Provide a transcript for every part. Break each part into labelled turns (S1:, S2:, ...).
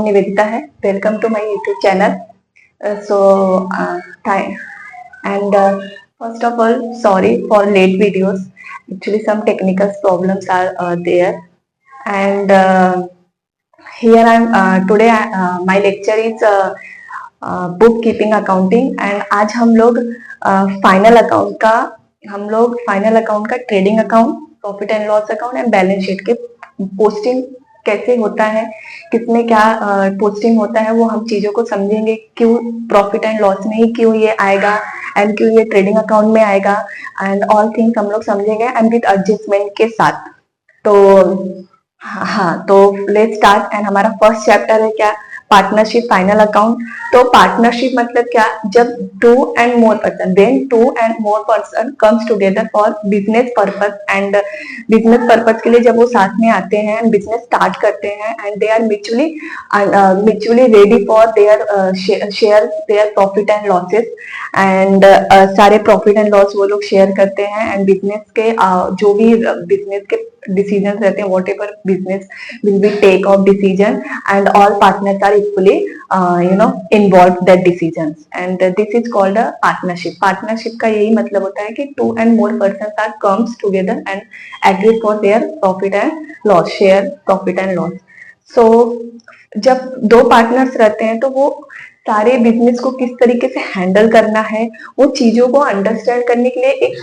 S1: निवेदिता है। Welcome to my YouTube channel. And first of all, sorry for late videos. Actually, some technical problems are there. And here today my lecture is bookkeeping accounting. And आज हम लोग final account का trading account, profit and loss account and balance sheet के posting कैसे होता है, किसमें क्या पोस्टिंग होता है, वो हम चीजों को समझेंगे। क्यों प्रॉफिट एंड लॉस में ही क्यों ये आएगा एंड क्यों ये ट्रेडिंग अकाउंट में आएगा, एंड ऑल थिंग्स हम लोग समझेंगे एंड विद एडजस्टमेंट के साथ। तो हाँ, तो लेट्स स्टार्ट। एंड हमारा फर्स्ट चैप्टर है क्या, पार्टनरशिप फाइनल अकाउंट। तो पार्टनरशिप मतलब क्या, जब two and more person comes together for business purpose, and business purpose के लिए जब वो साथ में आते हैं एंड बिजनेस स्टार्ट करते हैं, and they are mutually ready for their share their profit and losses, and सारे प्रॉफिट एंड लॉस वो लोग शेयर करते हैं। एंड बिजनेस के जो भी बिजनेस के डिसीजन रहते हैं, whatever business will be take of decision, and all partners are equally involved that decisions, and this is called a partnership. Partnership का यही मतलब होता है कि two and more persons are comes together and agree for their profit and loss, share profit and loss. So जब दो partners रहते हैं तो वो सारे बिजनेस को किस तरीके से हैंडल करना है, वो चीजों को अंडरस्टैंड करने के लिए एक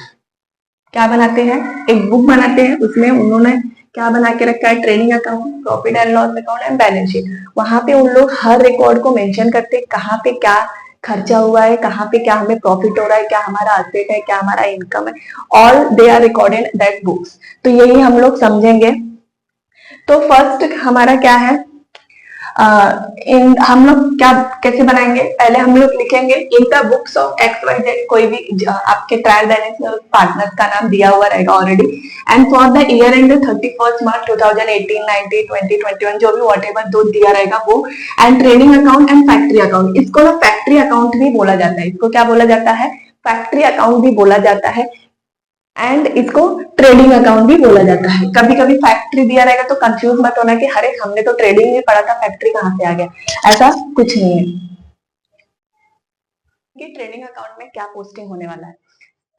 S1: क्या बनाते हैं, एक बुक बनाते हैं। उसमें उन्होंने क्या बना के रखा है, trading account, profit and loss account and balance sheet. वहां पे उन लोग हर रिकॉर्ड को मेंशन करते हैं, कहाँ पे क्या खर्चा हुआ है, कहाँ पे क्या हमें प्रॉफिट हो रहा है, क्या हमारा असेट है, क्या हमारा इनकम है, all they are recorded that books. तो यही हम लोग समझेंगे। तो फर्स्ट हमारा क्या है, हम लोग क्या कैसे बनाएंगे, पहले हम लोग लिखेंगे in the books of X Y Z. कोई भी आपके ट्रायल बैलेंस में पार्टनर का नाम दिया हुआ रहेगा already. And for the year and 31 मार्च 2018, 19, 20, 21 जो भी वॉट एवर दो दिया रहेगा वो। And trading account and factory account, इसको ना फैक्ट्री अकाउंट भी बोला जाता है। इसको क्या बोला जाता है, फैक्ट्री अकाउंट भी बोला जाता है, एंड इसको ट्रेडिंग अकाउंट भी बोला जाता है। कभी कभी फैक्ट्री दिया रहेगा तो कंफ्यूज मत होना कि अरे हमने तो ट्रेडिंग में पढ़ा था, फैक्ट्री कहाँ से आ गया, ऐसा कुछ नहीं है कि ट्रेडिंग अकाउंट में क्या पोस्टिंग होने वाला है।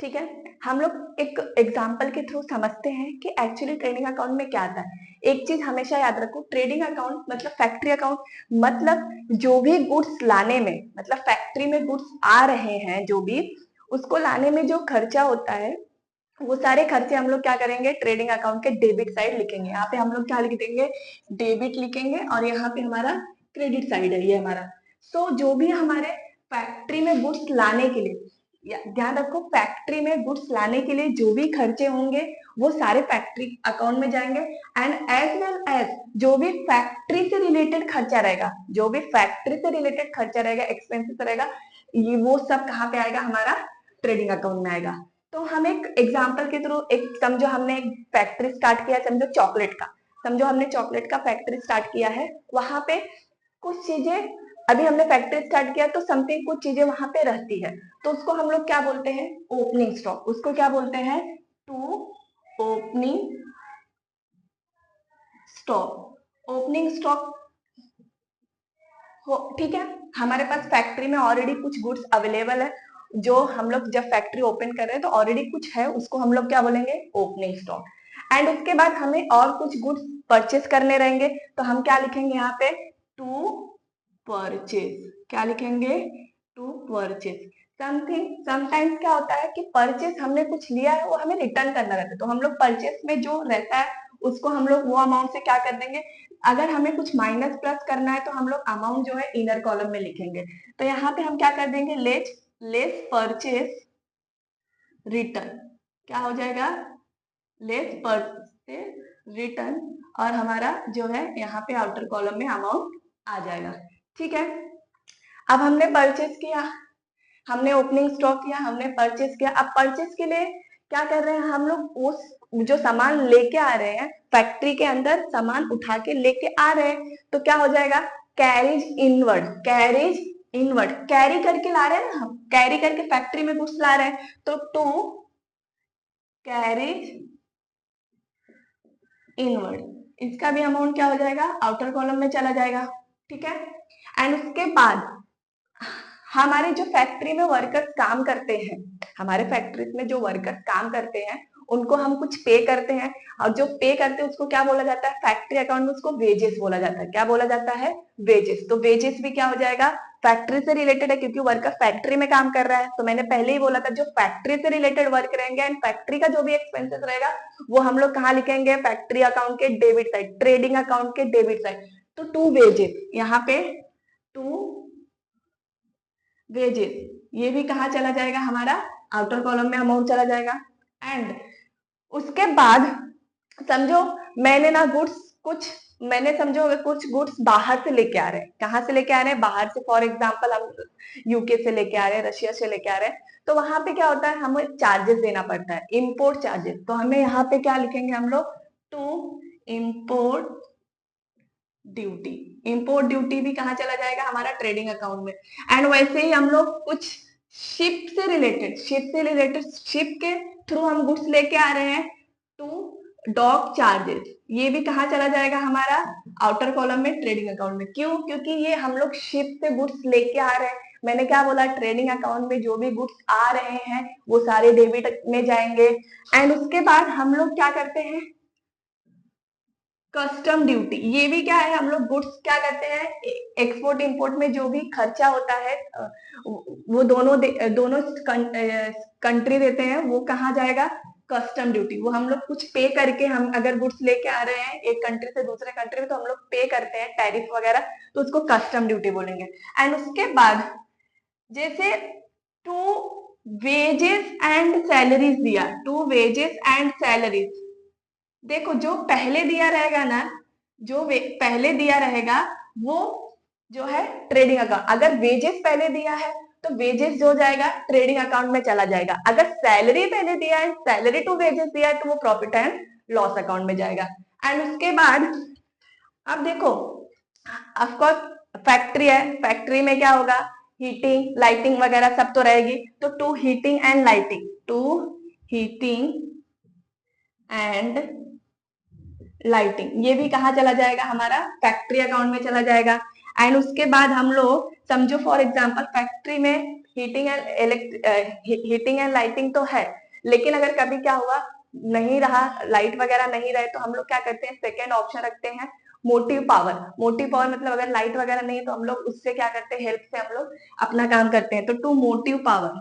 S1: ठीक है, हम लोग एक एग्जांपल के थ्रू समझते हैं कि एक्चुअली ट्रेडिंग अकाउंट में क्या आता है। एक चीज हमेशा याद रखो, ट्रेडिंग अकाउंट मतलब फैक्ट्री अकाउंट मतलब जो भी गुड्स लाने में, मतलब फैक्ट्री में गुड्स आ रहे हैं जो भी, उसको लाने में जो खर्चा होता है वो सारे खर्चे हम लोग क्या करेंगे, ट्रेडिंग अकाउंट के डेबिट साइड लिखेंगे। यहाँ पे हम लोग क्या लिख देंगे, डेबिट लिखेंगे, और यहाँ पे हमारा क्रेडिट साइड है ये हमारा। सो जो भी हमारे फैक्ट्री में गुड्स लाने के लिए, ध्यान रखो फैक्ट्री में गुड्स लाने के लिए जो भी खर्चे होंगे वो सारे फैक्ट्री अकाउंट में जाएंगे। एंड एज वेल एज जो भी फैक्ट्री से रिलेटेड खर्चा रहेगा, जो भी फैक्ट्री से रिलेटेड खर्चा रहेगा, एक्सपेंसेस रहेगा, ये वो सब कहाँ पे आएगा, हमारा ट्रेडिंग अकाउंट में आएगा। तो हम एक एग्जांपल के थ्रू, एक समझो हमने एक फैक्ट्री स्टार्ट किया, समझो चॉकलेट का, समझो हमने चॉकलेट का फैक्ट्री स्टार्ट किया है। वहां पे कुछ चीजें, अभी हमने फैक्ट्री स्टार्ट किया तो समथिंग कुछ चीजें वहां पे रहती है, तो उसको हम लोग क्या बोलते हैं, ओपनिंग स्टॉक। उसको क्या बोलते हैं, to opening stock, opening stock. ठीक है, हमारे पास फैक्ट्री में ऑलरेडी कुछ गुड्स अवेलेबल है, जो हम लोग जब फैक्ट्री ओपन कर रहे हैं तो ऑलरेडी कुछ है, उसको हम लोग क्या बोलेंगे, ओपनिंग स्टॉक। एंड उसके बाद हमें और कुछ गुड्स परचेस करने रहेंगे, तो हम क्या लिखेंगे यहाँ पे, टू परचेस। क्या लिखेंगे, टू परचेस समथिंग। समटाइम्स क्या होता है कि परचेस हमने कुछ लिया है वो हमें रिटर्न करना रहता है, तो हम लोग परचेस में जो रहता है उसको हम लोग वो अमाउंट से क्या कर देंगे, अगर हमें कुछ माइनस प्लस करना है तो हम लोग अमाउंट जो है इनर कॉलम में लिखेंगे। तो यहाँ पे हम क्या कर देंगे, लेस परचेस रिटर्न। क्या हो जाएगा, लेस परचेस रिटर्न, और हमारा जो है यहाँ पे आउटर कॉलम में अमाउंट आ जाएगा। ठीक है, अब हमने परचेस किया, हमने ओपनिंग स्टॉक किया, हमने परचेस किया। अब परचेस के लिए क्या कर रहे हैं हम लोग, उस जो सामान लेके आ रहे हैं फैक्ट्री के अंदर, सामान उठा के लेके आ रहे हैं, तो क्या हो जाएगा, carries inward, carries inward, carry करके ला रहे हैं ना हम, कैरी करके फैक्ट्री में गुड्स ला रहे हैं, तो टू कैरीज इनवर्ड, इसका भी अमाउंट क्या हो जाएगा, आउटर कॉलम में चला जाएगा। ठीक है। एंड उसके बाद हमारे जो फैक्ट्री में वर्कर्स काम करते हैं, हमारे फैक्ट्रीज में जो वर्कर्स काम करते हैं उनको हम कुछ पे करते हैं, और जो पे करते हैं उसको क्या बोला जाता है, फैक्ट्री अकाउंट में उसको वेजेस बोला जाता है। क्या बोला जाता है, वेजेस। तो वेजेस भी क्या हो जाएगा, फैक्ट्री से रिलेटेड है, क्योंकि वर्कर फैक्ट्री में काम कर रहा है। तो मैंने पहले ही बोला था जो फैक्ट्री से रिलेटेड वर्क रहेंगे एंड फैक्ट्री का जो भी एक्सपेंसेस रहेगा वो हम लोग कहाँ लिखेंगे, फैक्ट्री अकाउंट के डेबिट साइड, ट्रेडिंग अकाउंट के डेबिट साइड। तो टू वेजेस, यहाँ पे टू वेजेस, ये भी कहा चला जाएगा, हमारा आउटर कॉलम में अमाउंट चला जाएगा। एंड उसके बाद समझो मैंने ना गुड्स कुछ, मैंने समझो अगर कुछ गुड्स बाहर से लेके आ रहे हैं, कहाँ से लेके आ रहे हैं, बाहर से। फॉर एग्जांपल हम यूके से लेके आ रहे हैं, रशिया से लेके आ रहे हैं, तो वहां पे क्या होता है, हमें चार्जेस देना पड़ता है, इम्पोर्ट चार्जेस। तो हमें यहाँ पे क्या लिखेंगे हम लोग, to import duty. Import duty भी कहाँ चला जाएगा, हमारा ट्रेडिंग अकाउंट में। एंड वैसे ही हम लोग कुछ शिप से रिलेटेड, शिप के थ्रू हम गुड्स लेके आ रहे हैं, टू डॉक चार्जेस, ये भी कहाँ चला जाएगा, हमारा आउटर कॉलम में, ट्रेडिंग अकाउंट में। क्यों, क्योंकि ये हम लोग शिप से गुड्स लेके आ रहे हैं। मैंने क्या बोला, ट्रेडिंग अकाउंट में जो भी गुड्स आ रहे हैं वो सारे डेबिट में जाएंगे। एंड उसके बाद हम लोग क्या करते हैं, कस्टम ड्यूटी, ये भी क्या है, हम लोग गुड्स क्या करते हैं, एक्सपोर्ट इंपोर्ट में जो भी खर्चा होता है वो दोनों कंट्री देते हैं, वो कहाँ जाएगा, कस्टम ड्यूटी। वो हम लोग कुछ पे करके, हम अगर गुड्स लेके आ रहे हैं एक कंट्री से दूसरे कंट्री में, तो हम लोग पे करते हैं टैरिफ वगैरह, तो उसको कस्टम ड्यूटी बोलेंगे। एंड उसके बाद जैसे टू वेजेस एंड सैलरीज दिया, टू वेजेस एंड सैलरीज, देखो जो पहले दिया रहेगा ना, जो पहले दिया रहेगा वो जो है ट्रेडिंग अकाउंट। अगर वेजेस पहले दिया है तो वेजेस जो जाएगा ट्रेडिंग अकाउंट में चला जाएगा। अगर सैलरी पहले दिया है, सैलरी टू वेजेस दिया है, तो वो प्रॉफिट एंड लॉस अकाउंट में जाएगा। एंड उसके बाद अब देखो, ऑफकोर्स फैक्ट्री है, फैक्ट्री में क्या होगा, हीटिंग लाइटिंग वगैरह सब तो रहेगी। तो to heating and lighting, to heating and lighting, ये भी कहाँ चला जाएगा, हमारा फैक्ट्री अकाउंट में चला जाएगा। एंड उसके बाद हम लोग समझो फॉर एग्जांपल फैक्ट्री में हीटिंग एंड लाइटिंग तो है, लेकिन अगर कभी क्या हुआ, नहीं रहा, लाइट वगैरह नहीं रहे, तो हम लोग क्या करते हैं, सेकेंड ऑप्शन रखते हैं मोटिव पावर। मोटिव पावर मतलब अगर लाइट वगैरह नहीं है तो हम लोग उससे क्या करते हैं, हेल्प से हम लोग अपना काम करते हैं। तो to motive power,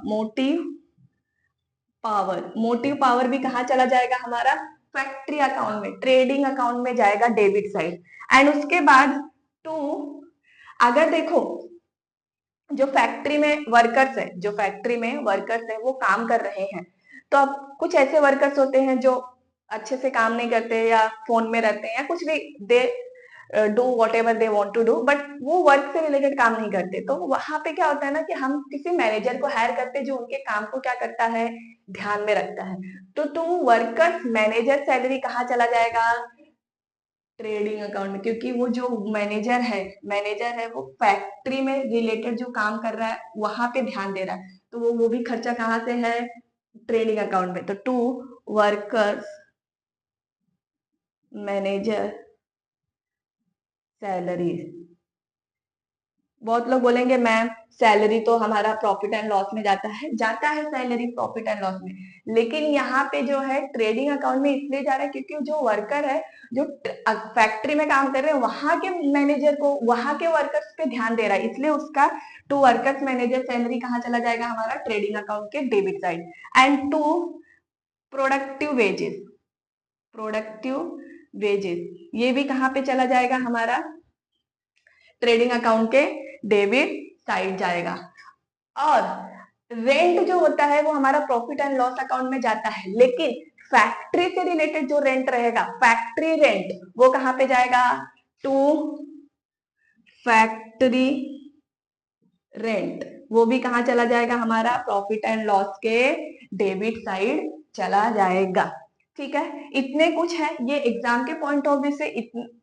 S1: motive power भी कहाँ चला जाएगा, हमारा फैक्ट्री अकाउंट में, ट्रेडिंग अकाउंट में जाएगा, डेबिट साइड। एंड उसके बाद टू, अगर देखो जो फैक्ट्री में वर्कर्स है, जो फैक्ट्री में वर्कर्स है वो काम कर रहे हैं, तो अब कुछ ऐसे वर्कर्स होते हैं जो अच्छे से काम नहीं करते या फोन में रहते हैं या कुछ भी, they do whatever they want to do, but वो वर्क से रिलेटेड काम नहीं करते। तो वहां पे क्या होता है ना कि हम किसी मैनेजर को हायर करते हैं जो उनके काम को क्या करता है, ध्यान में रखता है। तो टू वर्कर्स मैनेजर सैलरी कहाँ चला जाएगा, ट्रेडिंग अकाउंट में, क्योंकि वो जो मैनेजर है वो फैक्ट्री में रिलेटेड जो काम कर रहा है वहां पे ध्यान दे रहा है, तो वो भी खर्चा कहाँ से है, ट्रेडिंग अकाउंट में। तो टू वर्कर्स मैनेजर सैलरी, बहुत लोग बोलेंगे मैम सैलरी तो हमारा प्रॉफिट एंड लॉस में जाता है सैलरी प्रॉफिट एंड लॉस में, लेकिन यहाँ पे जो है ट्रेडिंग अकाउंट में इसलिए जा रहा है क्योंकि जो वर्कर है, जो फैक्ट्री में काम कर रहे हैं, वहां के मैनेजर को, वहां के वर्कर्स पे ध्यान दे रहा है, इसलिए उसका टू वर्कर्स मैनेजर सैलरी कहाँ चला जाएगा, हमारा ट्रेडिंग अकाउंट के debit side. And to productive wages, productive wages, ये भी कहाँ पे चला जाएगा, हमारा ट्रेडिंग अकाउंट के डेबिट साइड जाएगा। और रेंट जो होता है वो हमारा प्रॉफिट एंड लॉस अकाउंट में जाता है, लेकिन फैक्ट्री से रिलेटेड जो रेंट रहेगा, फैक्ट्री रेंट, वो कहां पे जाएगा, टू फैक्ट्री रेंट, वो भी कहां चला जाएगा, हमारा प्रॉफिट एंड लॉस के डेबिट साइड चला जाएगा। ठीक है, इतने कुछ है, ये एग्जाम के पॉइंट ऑफ व्यू से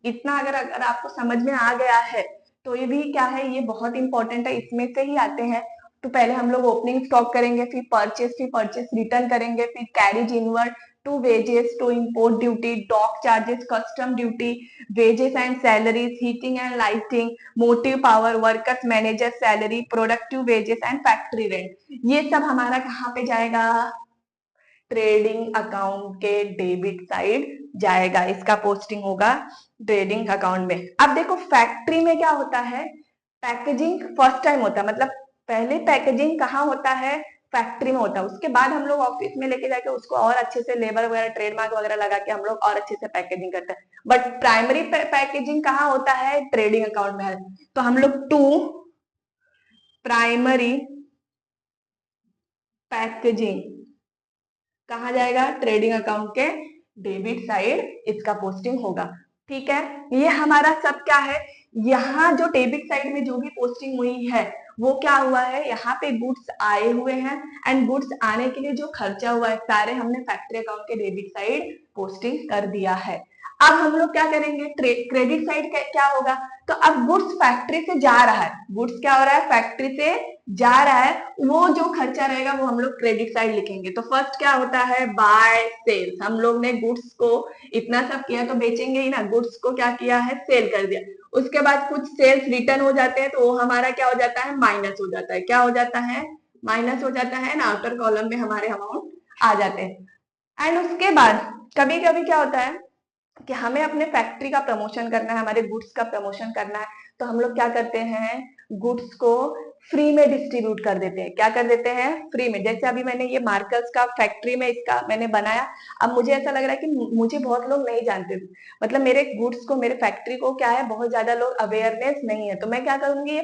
S1: इतना अगर आपको समझ में आ गया है तो ये भी क्या है, ये बहुत इंपॉर्टेंट है, इसमें से ही आते हैं। तो पहले हम लोग ओपनिंग स्टॉक करेंगे, फिर परचेस रिटर्न करेंगे, फिर carriage inward, to wages, to import duty, dock charges, custom duty, wages and salaries, heating and lighting, motive power, workers manager salary, productive wages and factory rent। ये सब हमारा कहाँ पे जाएगा? ट्रेडिंग अकाउंट के debit side जाएगा, इसका posting होगा ट्रेडिंग अकाउंट में। अब देखो फैक्ट्री में क्या होता है, पैकेजिंग फर्स्ट टाइम होता है, मतलब पहले पैकेजिंग कहाँ होता है? फैक्ट्री में होता है। उसके बाद हम लोग ऑफिस में लेके जाके उसको और अच्छे से लेबर वगैरह ट्रेडमार्क वगैरह लगा के हम लोग और अच्छे से पैकेजिंग करते हैं। बट प्राइमरी पैकेजिंग कहाँ होता है? ट्रेडिंग अकाउंट में है। तो हम लोग टू प्राइमरी पैकेजिंग कहाँ जाएगा? ट्रेडिंग अकाउंट के डेबिट साइड इसका पोस्टिंग होगा। ठीक है, ये हमारा सब क्या है, यहाँ जो डेबिट साइड में जो भी पोस्टिंग हुई है वो क्या हुआ है, यहाँ पे गुड्स आए हुए हैं एंड गुड्स आने के लिए जो खर्चा हुआ है सारे हमने फैक्ट्री अकाउंट के डेबिट साइड पोस्टिंग कर दिया है। अब हम लोग क्या करेंगे, क्रेडिट साइड क्या होगा? तो अब गुड्स फैक्ट्री से जा रहा है, गुड्स क्या हो रहा है? फैक्ट्री से जा रहा है, वो जो खर्चा रहेगा वो हम लोग क्रेडिट साइड लिखेंगे। तो फर्स्ट क्या होता है? By sales. हम लोग ने गुड्स को इतना सब किया तो बेचेंगे ही ना, गुड्स को क्या किया है? सेल कर दिया। उसके बाद कुछ सेल्स रिटर्न हो जाते हैं तो वो हमारा क्या हो जाता है? माइनस हो जाता है। क्या हो जाता है? माइनस हो जाता है ना, आउटर कॉलम में हमारे अमाउंट आ जाते हैं। एंड उसके बाद कभी कभी क्या होता है कि हमें अपने फैक्ट्री का प्रमोशन करना है, हमारे गुड्स का प्रमोशन करना है, तो हम लोग क्या करते हैं? गुड्स को फ्री में डिस्ट्रीब्यूट कर देते हैं। क्या कर देते हैं? फ्री में। जैसे अभी मैंने ये मार्कर्स का फैक्ट्री में इसका मैंने बनाया, अब मुझे ऐसा लग रहा है कि मुझे बहुत लोग नहीं जानते, मतलब मेरे गुड्स को, मेरे फैक्ट्री को क्या है, बहुत ज्यादा लोग अवेयरनेस नहीं है, तो मैं क्या करूंगी,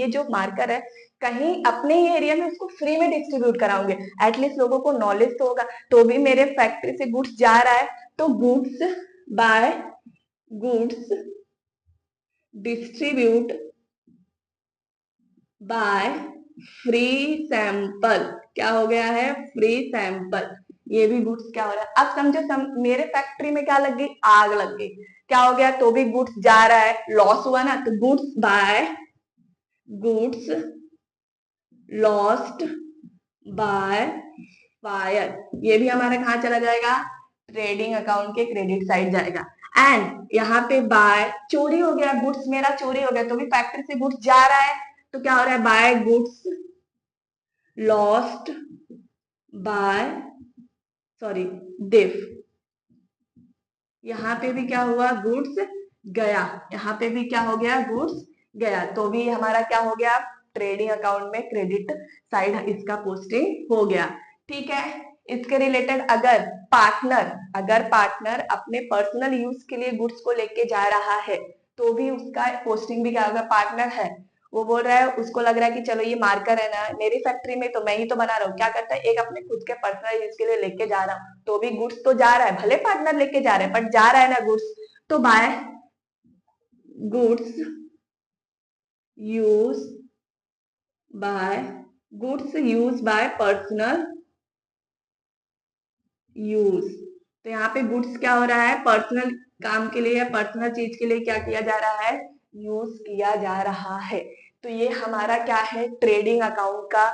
S1: ये जो मार्कर है कहीं अपने ही एरिया में उसको फ्री में डिस्ट्रीब्यूट कराऊंगे, एटलीस्ट लोगों को नॉलेज तो होगा। तो भी मेरे फैक्ट्री से गुड्स जा रहा है, तो goods by goods distribute by free sample. क्या हो गया है? Free sample. ये भी गुड्स क्या हो रहा है? अब समझो मेरे फैक्ट्री में क्या लग गई? आग लग गई। क्या हो गया? तो भी गुड्स जा रहा है, लॉस हुआ ना, तो goods by goods lost by fire. ये भी हमारा कहाँ चला जाएगा? ट्रेडिंग अकाउंट के क्रेडिट साइड जाएगा। एंड यहाँ पे बाय चोरी हो गया, गुड्स मेरा चोरी हो गया, तो भी फैक्ट्री से गुड्स जा रहा है, तो क्या हो रहा है? By goods lost by theft. यहाँ पे भी क्या हुआ? गुड्स गया। यहाँ पे भी क्या हो गया? गुड्स गया। तो भी हमारा क्या हो गया? ट्रेडिंग अकाउंट में क्रेडिट साइड इसका पोस्टिंग हो गया। ठीक है, इसके रिलेटेड अगर पार्टनर अपने पर्सनल यूज के लिए गुड्स को लेके जा रहा है तो भी उसका पोस्टिंग भी क्या होगा? पार्टनर है, वो बोल रहा है, उसको लग रहा है कि चलो ये मार्कर है ना मेरी फैक्ट्री में, तो मैं ही तो बना रहा हूँ, क्या करता है, एक अपने खुद के पर्सनल यूज के लिए लेके जा रहा हूँ, तो भी गुड्स तो जा रहा है, भले पार्टनर लेके जा रहे हैं बट जा रहा है ना गुड्स, तो by goods use by personal use. तो यहाँ पे गुड्स क्या हो रहा है? पर्सनल काम के लिए या पर्सनल चीज के लिए क्या किया जा रहा है? यूज किया जा रहा है। तो ये हमारा क्या है? ट्रेडिंग अकाउंट का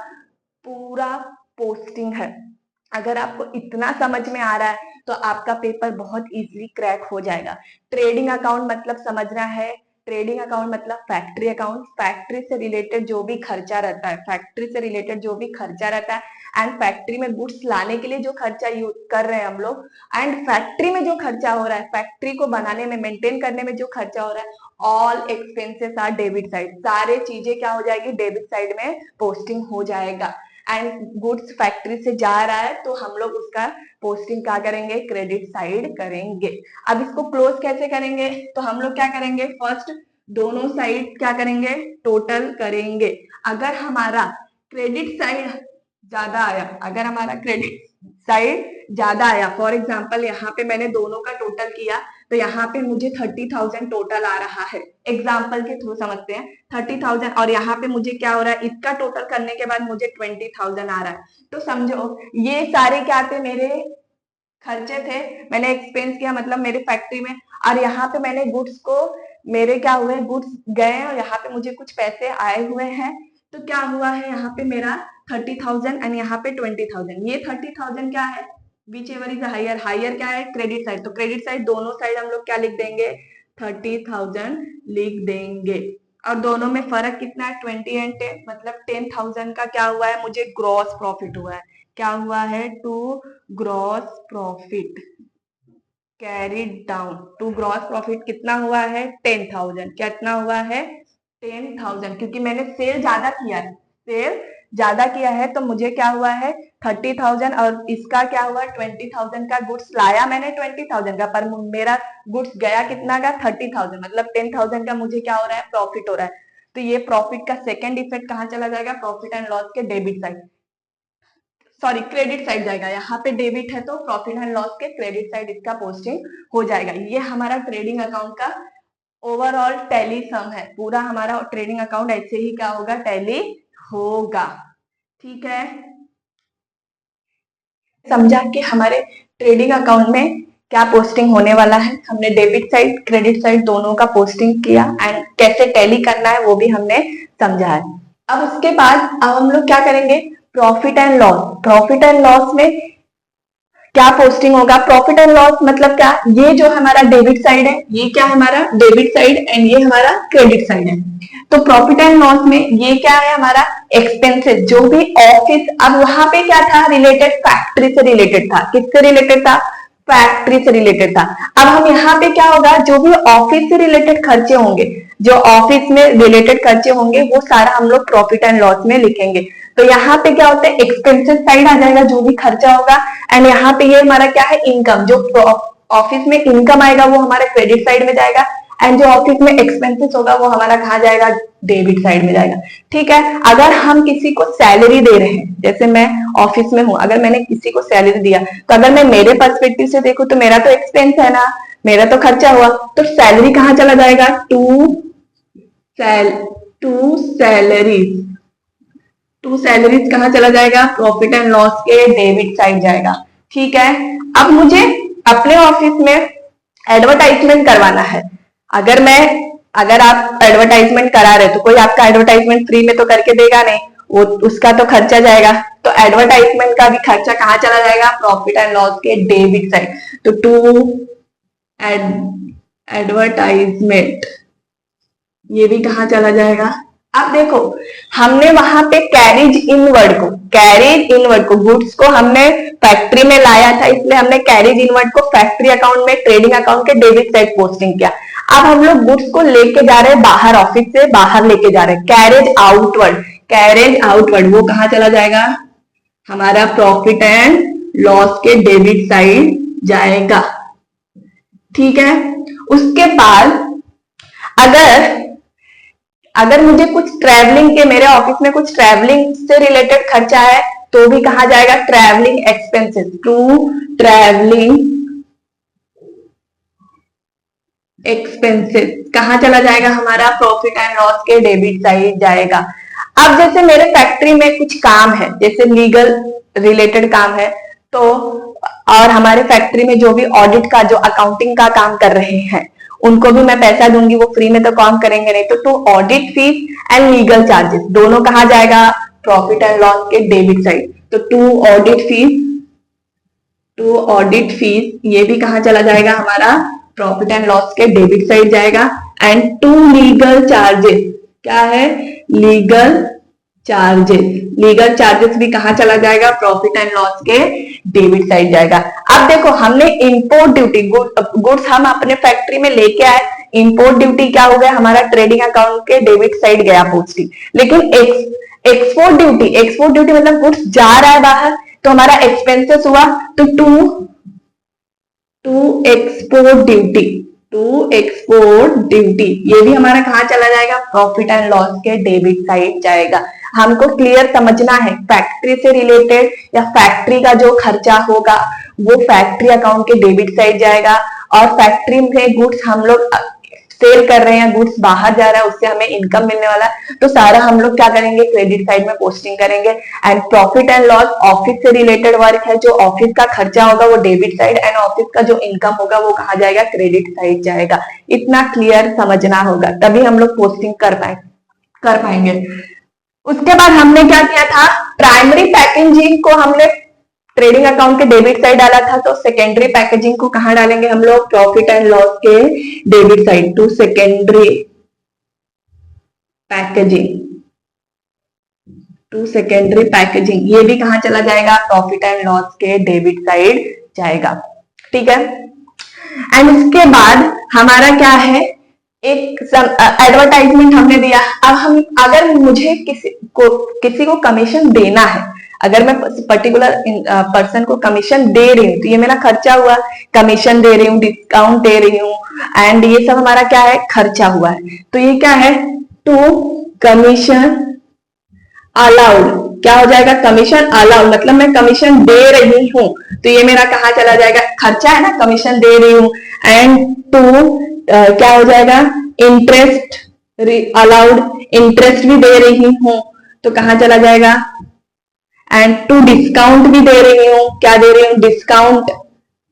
S1: पूरा पोस्टिंग है। अगर आपको इतना समझ में आ रहा है तो आपका पेपर बहुत इजीली क्रैक हो जाएगा। ट्रेडिंग अकाउंट मतलब समझना है, ट्रेडिंग अकाउंट मतलब फैक्ट्री अकाउंट, फैक्ट्री से रिलेटेड जो भी खर्चा रहता है, फैक्ट्री से रिलेटेड जो भी खर्चा रहता है, एंड फैक्ट्री में गुड्स लाने के लिए जो खर्चा यूज कर रहे हैं हम लोग, एंड फैक्ट्री में जो खर्चा हो रहा है, फैक्ट्री को बनाने में, मेंटेन करने में जो खर्चा हो रहा है, all expenses are debit side. सारे चीजें क्या हो जाएगी? डेबिट साइड में पोस्टिंग हो जाएगा। एंड गुड्स फैक्ट्री से जा रहा है तो हम लोग उसका पोस्टिंग क्या करेंगे? क्रेडिट साइड करेंगे। अब इसको क्लोज कैसे करेंगे? तो हम लोग क्या करेंगे? फर्स्ट दोनों साइड क्या करेंगे? टोटल करेंगे। अगर हमारा क्रेडिट साइड ज्यादा आया, अगर हमारा क्रेडिट साइड ज्यादा आया, फॉर एग्जाम्पल यहाँ पे मैंने दोनों का टोटल किया तो यहाँ पे मुझे 30,000 टोटल आ रहा है, एग्जाम्पल के थ्रू समझते हैं, 30,000, और यहाँ पे मुझे क्या हो रहा है? इसका टोटल करने के बाद मुझे 20,000 आ रहा है। तो समझो ये सारे क्या थे? मेरे खर्चे थे, मैंने एक्सपेंस किया, मतलब मेरे फैक्ट्री में, और यहाँ पे मैंने गुड्स को, मेरे क्या हुए? गुड्स गए और यहाँ पे मुझे कुछ पैसे आए हुए हैं, तो क्या हुआ है? यहाँ पे मेरा 30,000 एंड यहाँ पे 20,000। ये 30,000 क्या है? Whichever is higher, higher क्या है, क्रेडिट साइड, तो क्रेडिट साइड दोनों साइड हम लोग क्या लिख देंगे, 30,000 लिख देंगे। और दोनों में फर्क कितना है, 20 एंड 10, मतलब 10,000 का क्या हुआ है, मुझे ग्रॉस प्रॉफिट हुआ है। क्या हुआ है, to gross profit carried down, to gross profit कितना हुआ है, 10,000, कितना हुआ है, 10,000, क्योंकि मैंने सेल ज्यादा किया है, सेल ज्यादा किया है तो मुझे क्या हुआ है 30,000, और इसका क्या हुआ 20,000 का गुड्स लाया मैंने 20,000 का, पर मेरा गुड्स गया कितना का 30,000, मतलब 10,000 का मुझे क्या हो रहा है, प्रॉफिट हो रहा है। तो ये प्रॉफिट का सेकंड इफेक्ट कहाँ चला जाएगा, प्रॉफिट एंड लॉस के debit side, sorry credit side जाएगा। यहाँ पे डेबिट है तो प्रॉफिट एंड लॉस के क्रेडिट साइड इसका पोस्टिंग हो जाएगा। ये हमारा ट्रेडिंग अकाउंट का ओवरऑल टैली सम है, पूरा हमारा ट्रेडिंग अकाउंट ऐसे ही क्या होगा, टैली होगा। ठीक है, समझा कि हमारे ट्रेडिंग अकाउंट में क्या पोस्टिंग होने वाला है। हमने डेबिट साइड क्रेडिट साइड दोनों का पोस्टिंग किया एंड कैसे टैली करना है वो भी हमने समझा है। अब उसके बाद अब हम लोग क्या करेंगे, profit and loss. Profit and loss में क्या पोस्टिंग होगा, प्रॉफिट एंड लॉस मतलब क्या, ये जो हमारा डेबिट साइड है, ये क्या है हमारा डेबिट साइड एंड ये हमारा क्रेडिट साइड है। तो प्रॉफिट एंड लॉस में ये क्या है हमारा एक्सपेंसेस, जो भी ऑफिस, अब वहां पे क्या था रिलेटेड, फैक्ट्री से रिलेटेड था, किससे रिलेटेड था, फैक्ट्री से रिलेटेड था। अब हम यहाँ पे क्या होगा, जो भी ऑफिस से रिलेटेड खर्चे होंगे, जो ऑफिस में रिलेटेड खर्चे होंगे वो सारा हम लोग प्रॉफिट एंड लॉस में लिखेंगे। तो यहाँ पे क्या होता है, एक्सपेंसेस साइड आ जाएगा जो भी खर्चा होगा, एंड यहाँ पे ये हमारा क्या है, इनकम, जो ऑफिस में इनकम आएगा वो हमारा क्रेडिट साइड में जाएगा, एंड जो ऑफिस में एक्सपेंसेस होगा वो हमारा कहाँ जाएगा, डेबिट साइड में जाएगा। ठीक है, अगर हम किसी को सैलरी दे रहे हैं, जैसे मैं ऑफिस में हूं, अगर मैंने किसी को सैलरी दिया, तो अगर मैं मेरे पर्सपेक्टिव से देखूं तो मेरा तो एक्सपेंस है ना, मेरा तो खर्चा हुआ, तो सैलरी कहाँ चला जाएगा, टू सैलरीज, टू सैलरीज कहाँ चला जाएगा, प्रॉफिट एंड लॉस के डेबिट साइड जाएगा। ठीक है, अब मुझे अपने ऑफिस में एडवर्टाइजमेंट करवाना है। अगर आप एडवर्टाइजमेंट करा रहे तो कोई आपका एडवर्टाइजमेंट फ्री में तो करके देगा नहीं, वो उसका तो खर्चा जाएगा। तो एडवर्टाइजमेंट का भी खर्चा कहाँ चला जाएगा, प्रॉफिट एंड लॉस के डेबिट साइड। तो टू एडवर्टाइजमेंट ये भी कहाँ चला जाएगा। अब देखो, हमने वहां पे कैरेज इनवर्ड को गुड्स को हमने फैक्ट्री में लाया था, इसलिए हमने कैरेज इनवर्ड को फैक्ट्री अकाउंट में ट्रेडिंग अकाउंट के डेबिट साइड पोस्टिंग किया। अब हम लोग गुड्स को लेके जा रहे हैं बाहर, ऑफिस से बाहर लेके जा रहे हैं, कैरेज आउटवर्ड वो कहाँ चला जाएगा, हमारा प्रॉफिट एंड लॉस के डेबिट साइड जाएगा। ठीक है, उसके बाद अगर मुझे कुछ ट्रैवलिंग के, मेरे ऑफिस में कुछ ट्रैवलिंग से रिलेटेड खर्चा है तो भी कहा जाएगा travelling expenses, to travelling expenses कहां चला जाएगा, हमारा प्रॉफिट एंड लॉस के डेबिट साइड जाएगा। अब जैसे मेरे फैक्ट्री में कुछ काम है, जैसे लीगल रिलेटेड काम है, तो और हमारे फैक्ट्री में जो भी ऑडिट का, जो अकाउंटिंग का काम कर रहे हैं उनको भी मैं पैसा दूंगी, वो फ्री में तो काम करेंगे नहीं, तो to audit fees and legal charges दोनों कहा जाएगा, प्रॉफिट एंड लॉस के डेबिट साइड। तो टू ऑडिट फीस ये भी कहा चला जाएगा, हमारा प्रॉफिट एंड लॉस के डेबिट साइड जाएगा। एंड टू लीगल चार्जेस, क्या है, लीगल चार्जेस भी कहा चला जाएगा, प्रॉफिट एंड लॉस के डेबिट साइड जाएगा। अब देखो, हमने इंपोर्ट ड्यूटी, गुड्स हम अपने फैक्ट्री में लेके आए, इंपोर्ट ड्यूटी क्या हो गया, हमारा ट्रेडिंग अकाउंट के डेबिट साइड गया पोस्टिंग। लेकिन एक्सपोर्ट ड्यूटी मतलब गुड्स जा रहा है बाहर, तो हमारा एक्सपेंसेस हुआ, तो टू एक्सपोर्ट ड्यूटी ये भी हमारा कहाँ चला जाएगा, प्रॉफिट एंड लॉस के डेबिट साइड जाएगा। हमको क्लियर समझना है, फैक्ट्री से रिलेटेड या फैक्ट्री का जो खर्चा होगा वो फैक्ट्री अकाउंट के डेबिट साइड जाएगा, और फैक्ट्री में गुड्स हम लोग सेल कर रहे हैं, गुड्स बाहर जा रहा है, उससे हमें इनकम मिलने वाला है, तो सारा हम लोग क्या करेंगे, क्रेडिट साइड में पोस्टिंग करेंगे। And profit and loss office से रिलेटेड वर्क है, जो ऑफिस का खर्चा होगा वो डेबिट साइड, एंड ऑफिस का जो इनकम होगा वो कहा जाएगा, क्रेडिट साइड जाएगा। इतना क्लियर समझना होगा, तभी हम लोग पोस्टिंग कर पाएंगे। उसके बाद हमने क्या किया था, प्राइमरी पैकेजिंग को हमने ट्रेडिंग अकाउंट के डेबिट साइड डाला था, तो सेकेंडरी पैकेजिंग को कहां डालेंगे हम लोग? प्रॉफिट एंड लॉस के debit side to secondary packaging, to secondary packaging. ये भी कहां चला जाएगा? प्रॉफिट एंड लॉस के डेबिट साइड जाएगा। ठीक है। एंड इसके बाद हमारा क्या है, एक एडवर्टाइजमेंट हमने दिया। अब हम, अगर मुझे किसी को कमीशन देना है, अगर मैं पर्टिकुलर पर्सन को कमीशन दे रही हूँ, तो ये मेरा खर्चा हुआ, कमीशन दे रही हूँ, डिस्काउंट दे रही हूँ, एंड ये सब हमारा क्या है? खर्चा हुआ है। तो ये क्या है? To commission allowed. क्या हो जाएगा? कमीशन अलाउड, मतलब मैं कमीशन दे रही हूं, तो ये मेरा कहां चला जाएगा? खर्चा है ना, कमीशन दे रही हूं। एंड टू क्या हो जाएगा? इंटरेस्ट अलाउड, इंटरेस्ट भी दे रही हूं, तो कहां चला जाएगा? एंड टू डिस्काउंट भी दे रही हूं, क्या दे रही हूं? डिस्काउंट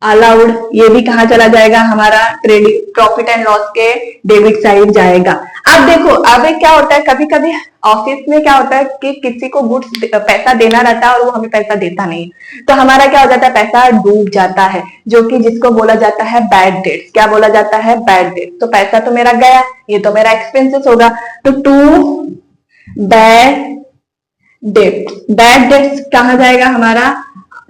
S1: अलाउड, ये भी कहां चला जाएगा? हमारा क्रेडिट प्रॉफिट एंड लॉस के डेबिट साइड जाएगा। अब देखो, अब क्या होता है, कभी कभी ऑफिस में क्या होता है कि किसी को गुड्स पैसा देना रहता है और वो हमें पैसा देता नहीं, तो हमारा क्या हो जाता है? पैसा डूब जाता है, जो कि जिसको बोला जाता है बैड डेट्स। क्या बोला जाता है? Bad debt. तो पैसा तो मेरा गया, ये तो मेरा एक्सपेंसेस होगा। तो to bad debt, bad debts कहां जाएगा हमारा?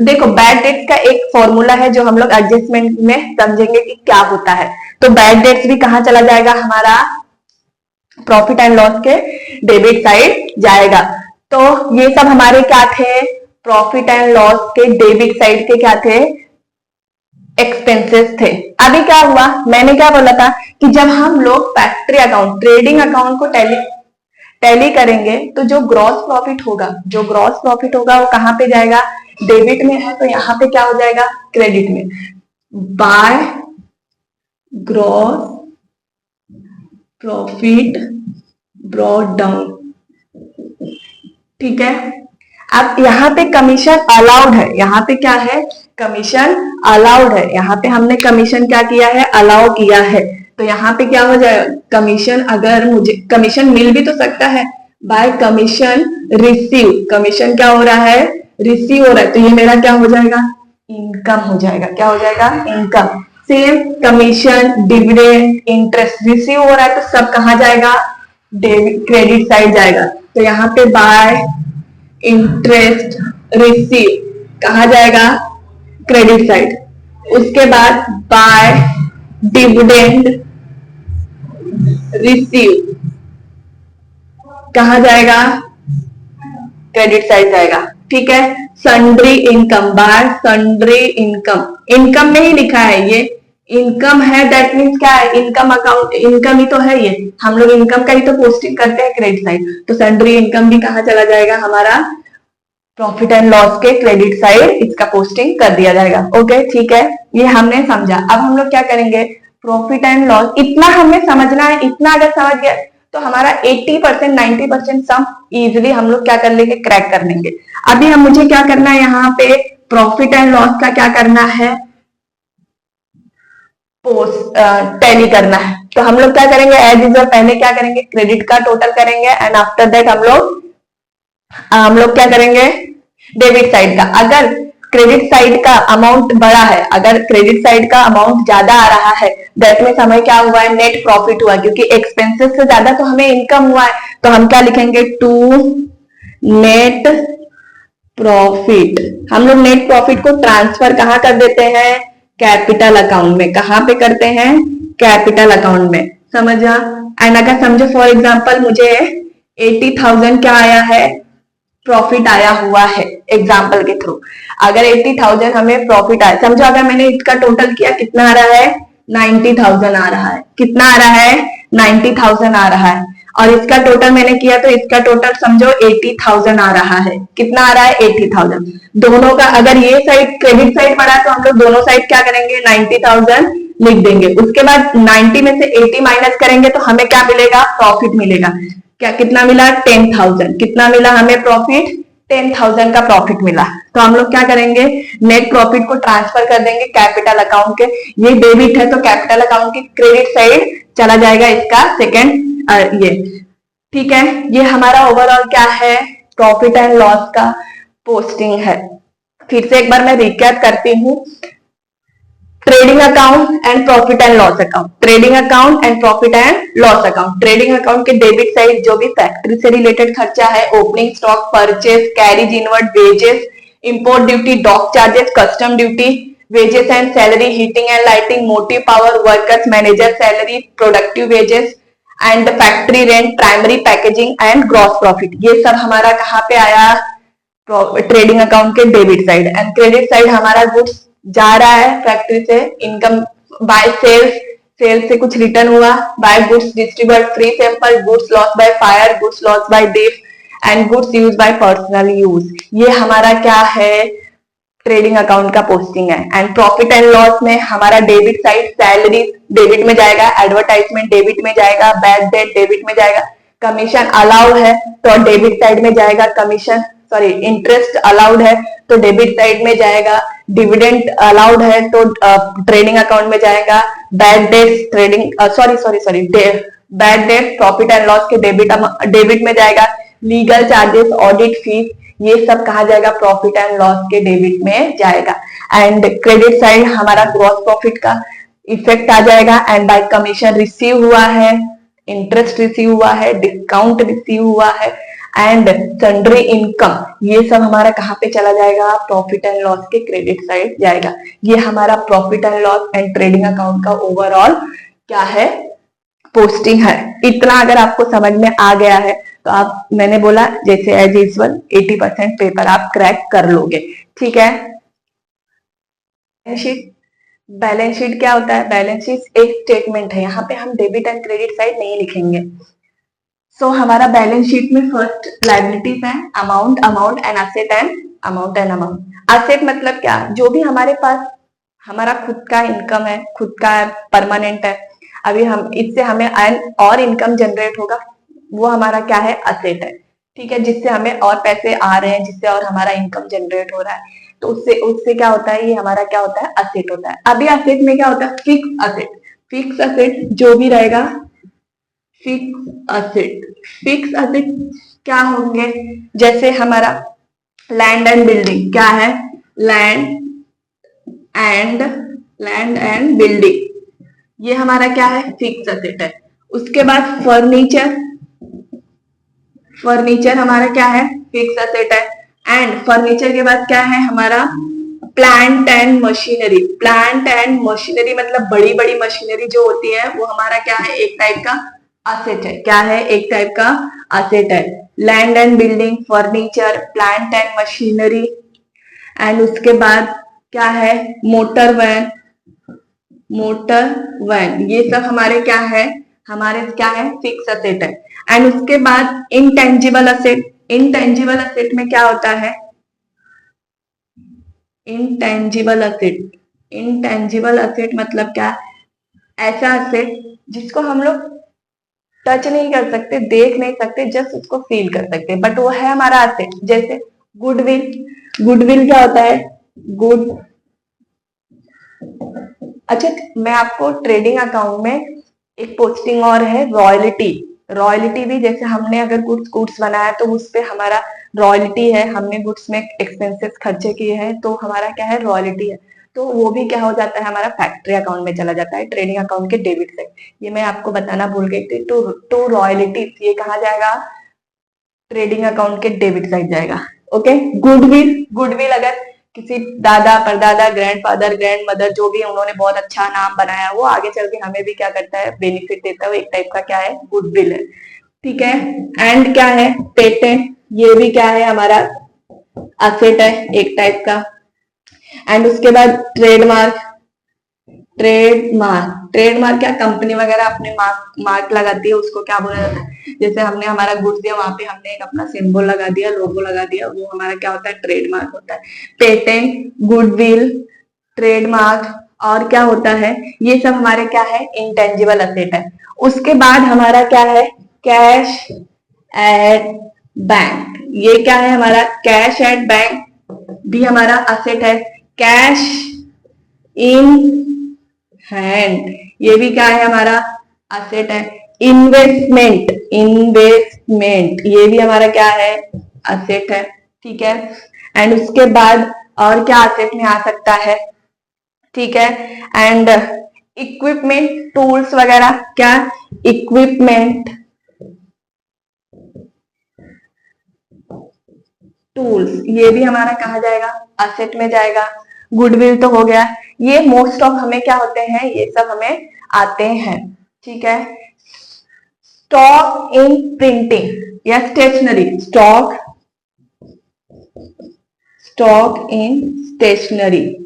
S1: देखो, बैड डेट्स का एक फॉर्मूला है जो हम लोग एडजस्टमेंट में समझेंगे कि क्या होता है। तो बैड डेट्स भी कहां चला जाएगा? हमारा प्रॉफिट एंड लॉस के डेबिट साइड जाएगा। तो ये सब हमारे क्या थे? प्रॉफिट एंड लॉस के डेबिट साइड के क्या थे? एक्सपेंसेस थे। अभी क्या हुआ, मैंने क्या बोला था कि जब हम लोग फैक्ट्री अकाउंट, ट्रेडिंग अकाउंट को टैली करेंगे, तो जो ग्रॉस प्रॉफिट होगा, जो ग्रॉस प्रॉफिट होगा वो कहां पे जाएगा? डेबिट में है, तो यहां पे क्या हो जाएगा? क्रेडिट में। By gross profit brought down. ठीक है। अब यहाँ पे कमीशन अलाउड है, यहाँ पे क्या है? कमीशन अलाउड है। यहाँ पे हमने कमीशन क्या किया है? अलाउ किया है। तो यहाँ पे क्या हो जाएगा? कमीशन, अगर मुझे कमीशन मिल भी तो सकता है, बाय कमीशन रिसीव, कमीशन क्या हो रहा है? रिसीव हो रहा है, तो ये मेरा क्या हो जाएगा? इनकम हो जाएगा। क्या हो जाएगा? Income. Same commission, dividend, interest receive हो रहा है, तो सब कहां जाएगा? डेबिट क्रेडिट साइड जाएगा। तो यहाँ पे बाय इंटरेस्ट रिसीव कहां जाएगा? Credit side. उसके बाद बाय डिविडेंड रिसीव कहां जाएगा? क्रेडिट साइड जाएगा। ठीक है। Sundry income, bye sundry income, income में ही लिखा है, ये इनकम है, दैट मीन्स क्या है? इनकम अकाउंट, इनकम ही तो है, ये हम लोग इनकम का ही तो पोस्टिंग करते हैं क्रेडिट साइड। तो सन्ड्री इनकम भी कहां चला जाएगा? हमारा प्रॉफिट एंड लॉस के क्रेडिट साइड, इसका पोस्टिंग कर दिया जाएगा। ओके, ठीक है, ये हमने समझा। अब हम लोग क्या करेंगे? प्रॉफिट एंड लॉस, इतना हमें समझना है, इतना अगर समझ गया तो हमारा 80% 90% सम इजिली हम लोग क्या कर लेंगे? क्रैक कर लेंगे। अभी हम मुझे क्या करना है? यहाँ पे प्रॉफिट एंड लॉस का क्या करना है? टैली करना है। तो हम लोग क्या करेंगे? एज यूजुअल पहले क्या करेंगे? क्रेडिट का टोटल करेंगे, एंड आफ्टर दैट हम लोग क्या करेंगे? डेबिट साइड का। अगर क्रेडिट साइड का अमाउंट बड़ा है, अगर क्रेडिट साइड का अमाउंट ज्यादा आ रहा है, दैट मीन्स हमें क्या हुआ है? नेट प्रॉफिट हुआ, क्योंकि एक्सपेंसेस से ज्यादा तो हमें इनकम हुआ है। तो हम क्या लिखेंगे? To net profit. हम लोग नेट प्रॉफिट को ट्रांसफर कहां कर देते हैं? कैपिटल अकाउंट में। कहां पे करते हैं? कैपिटल अकाउंट में। समझा? एंड अगर समझो फॉर एग्जांपल मुझे 80,000 क्या आया है? प्रॉफिट आया हुआ है, एग्जाम्पल के थ्रू। अगर 80,000 हमें प्रॉफिट आया, समझो अगर मैंने इसका टोटल किया, कितना आ रहा है? 90,000 आ रहा है। कितना आ रहा है? 90,000 आ रहा है। और इसका टोटल मैंने किया तो इसका टोटल समझो 80,000 आ रहा है। कितना आ रहा है? 80,000। दोनों का अगर ये साइड क्रेडिट साइड पड़ा तो हम लोग दोनों साइड क्या करेंगे? 90,000 लिख देंगे। उसके बाद 90 में से 80 माइनस करेंगे तो हमें क्या मिलेगा? प्रॉफिट मिलेगा। क्या कितना मिला? 10,000। कितना मिला हमें प्रॉफिट? 10,000 का प्रॉफिट मिला। तो हम लोग क्या करेंगे? नेट प्रॉफिट को ट्रांसफर कर देंगे कैपिटल अकाउंट के। ये डेबिट है तो कैपिटल अकाउंट की क्रेडिट साइड चला जाएगा इसका सेकेंड ये। ठीक है, ये हमारा ओवरऑल क्या है? प्रॉफिट एंड लॉस का पोस्टिंग है। फिर से एक बार मैं रिकैप करती हूँ। Trading account and profit and loss account, trading account and profit and loss account. Trading account के डेबिट साइड जो भी फैक्ट्री से रिलेटेड खर्चा है, opening stock, purchase, carriage inward, wages, import duty, dock charges, custom duty, wages and salary, heating and lighting, motive power, workers manager salary, productive wages and factory rent, primary packaging and gross profit, ये सब हमारा कहाँ पे आया? Trading account के debit side. And credit side हमारा goods जा रहा है फैक्ट्री से, इनकम बाय सेल्स, सेल्स से कुछ रिटर्न हुआ, by goods distribute free sample, goods loss by fire, goods loss by death and goods use by personal use, ये हमारा क्या है? ट्रेडिंग अकाउंट का पोस्टिंग है। एंड प्रॉफिट एंड लॉस में हमारा डेबिट साइड, सैलरी डेबिट में जाएगा, एडवर्टाइजमेंट डेबिट में जाएगा, बैड डेट डेबिट में जाएगा, कमीशन अलाउड है तो डेबिट साइड में जाएगा, कमीशन सॉरी इंटरेस्ट अलाउड है तो डेबिट साइड में जाएगा, डिविडेंड अलाउड है तो ट्रेडिंग अकाउंट में जाएगा, bad debt trading sorry bad debt profit and loss के डेबिट में जाएगा, लीगल चार्जेस, ऑडिट फीस, ये सब कहा जाएगा? प्रॉफिट एंड लॉस के डेबिट में जाएगा। एंड क्रेडिट साइड हमारा ग्रॉस प्रॉफिट का इफेक्ट आ जाएगा। एंड बाय कमीशन रिसीव हुआ है, इंटरेस्ट रिसीव हुआ है, डिस्काउंट रिसीव हुआ है एंड सन्ड्री इनकम, ये सब हमारा कहाँ पे चला जाएगा? प्रॉफिट एंड लॉस के क्रेडिट साइड जाएगा। ये हमारा profit and loss and trading account का ओवरऑल क्या है? पोस्टिंग है। इतना अगर आपको समझ में आ गया है तो आप, मैंने बोला जैसे एज यूजुअल 80% पेपर आप क्रैक कर लोगे, ठीक है। बैलेंस शीट क्या होता है? बैलेंस शीट एक स्टेटमेंट है, यहाँ पे हम डेबिट एंड क्रेडिट साइड नहीं लिखेंगे। सो हमारा बैलेंस शीट में फर्स्ट लायबिलिटीज है, amount and asset and amount. Asset मतलब क्या? जो भी हमारे पास हमारा खुद का इनकम है, खुद का परमानेंट है, अभी हम इससे हमें और इनकम जनरेट होगा, वो हमारा क्या है? असेट है, ठीक है, जिससे हमें और पैसे आ रहे हैं, जिससे और हमारा इनकम जनरेट हो रहा है, तो उससे उससे क्या होता है? ये हमारा क्या होता है? असेट होता है। अभी असेट में क्या होता है? Fix asset. फिक्स असेट जो भी रहेगा, फिक्स असेट क्या होंगे? जैसे हमारा लैंड एंड बिल्डिंग क्या है? लैंड एंड बिल्डिंग, ये हमारा क्या है? फिक्स असेट है। उसके बाद फर्नीचर हमारा क्या है? फिक्स असेट है। एंड फर्नीचर के बाद क्या है हमारा? प्लांट एंड मशीनरी मतलब बड़ी बड़ी मशीनरी जो होती है वो हमारा क्या है? एक टाइप का असेट है। क्या है? एक टाइप का असेट है। Land and building, furniture, plant and machinery. And उसके बाद क्या है? मोटर वैन, ये सब हमारे क्या है? हमारे क्या है? फिक्स असेट है। एंड उसके बाद इंटेंजिबल असेट में क्या होता है? इंटेंजिबल असेट मतलब क्या? ऐसा असेट जिसको हम लोग टच नहीं कर सकते, देख नहीं सकते, जस्ट उसको फील कर सकते, बट वो है हमारा असेट। जैसे गुडविल क्या होता है? अच्छा, मैं आपको ट्रेडिंग अकाउंट में एक पोस्टिंग और है, रॉयल्टी भी, जैसे हमने अगर गुड्स बनाया तो उस पे हमारा रॉयल्टी है, हमने गुड्स में एक्सपेंसेस खर्चे किए हैं तो हमारा क्या है? रॉयल्टी है। तो वो भी क्या हो जाता है? हमारा फैक्ट्री अकाउंट में चला जाता है, ट्रेडिंग अकाउंट के डेबिट साइड। ये मैं आपको बताना भूल गई थी। टू रॉयल्टी ये कहा जाएगा? ट्रेडिंग अकाउंट के डेबिट साइड जाएगा। ओके। गुडविल अगर किसी दादा, परदादा, ग्रैंडफादर, ग्रैंडमदर जो भी उन्होंने बहुत अच्छा नाम बनाया, वो आगे चल के हमें भी क्या करता है? बेनिफिट देता है। वो एक टाइप का क्या है? गुडविल है, ठीक है। एंड क्या है? पेटेंट, ये भी क्या है? हमारा असेट है एक टाइप का। एंड उसके बाद ट्रेडमार्क क्या? कंपनी वगैरह अपने मार्क लगाती है, उसको क्या बोला जाता है? जैसे हमने हमारा गुड्स दिया, वहां पे हमने एक अपना सिंबल लगा दिया, लोगो लगा दिया, वो हमारा क्या होता है? ट्रेडमार्क होता है। पेटेंट, गुडविल, ट्रेडमार्क और क्या होता है? ये सब हमारे क्या है? इंटेंजिबल असेट है। उसके बाद हमारा क्या है? कैश एट बैंक, ये क्या है हमारा? कैश एट बैंक भी हमारा असेट है। कैश इन हैंड, ये भी क्या है? हमारा असेट है। इन्वेस्टमेंट, ये भी हमारा क्या है? असेट है, ठीक है। एंड उसके बाद और क्या असेट में आ सकता है, ठीक है। एंड इक्विपमेंट, टूल्स वगैरह, क्या इक्विपमेंट, टूल्स, ये भी हमारा कहा जाएगा, असेट में जाएगा। गुडविल तो हो गया, ये मोस्ट ऑफ हमें क्या होते हैं, ये सब हमें आते हैं, ठीक है। स्टॉक इन प्रिंटिंग या स्टेशनरी, स्टॉक इन स्टेशनरी,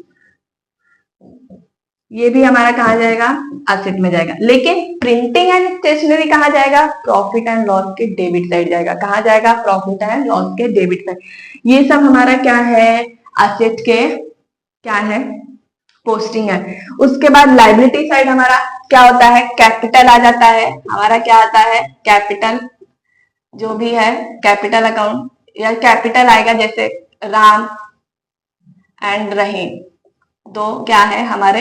S1: ये भी हमारा कहा जाएगा, एसेट में जाएगा। लेकिन प्रिंटिंग एंड स्टेशनरी कहा जाएगा, प्रॉफिट एंड लॉस के डेबिट साइड जाएगा। कहा जाएगा, प्रॉफिट एंड लॉस के डेबिट साइड। ये सब हमारा क्या है, एसेट के क्या है, पोस्टिंग है। उसके बाद लाइबिलिटी साइड हमारा क्या होता है, कैपिटल आ जाता है हमारा, क्या आता है, कैपिटल, जो भी है कैपिटल अकाउंट या कैपिटल आएगा, जैसे राम एंड रहीम, दो क्या है हमारे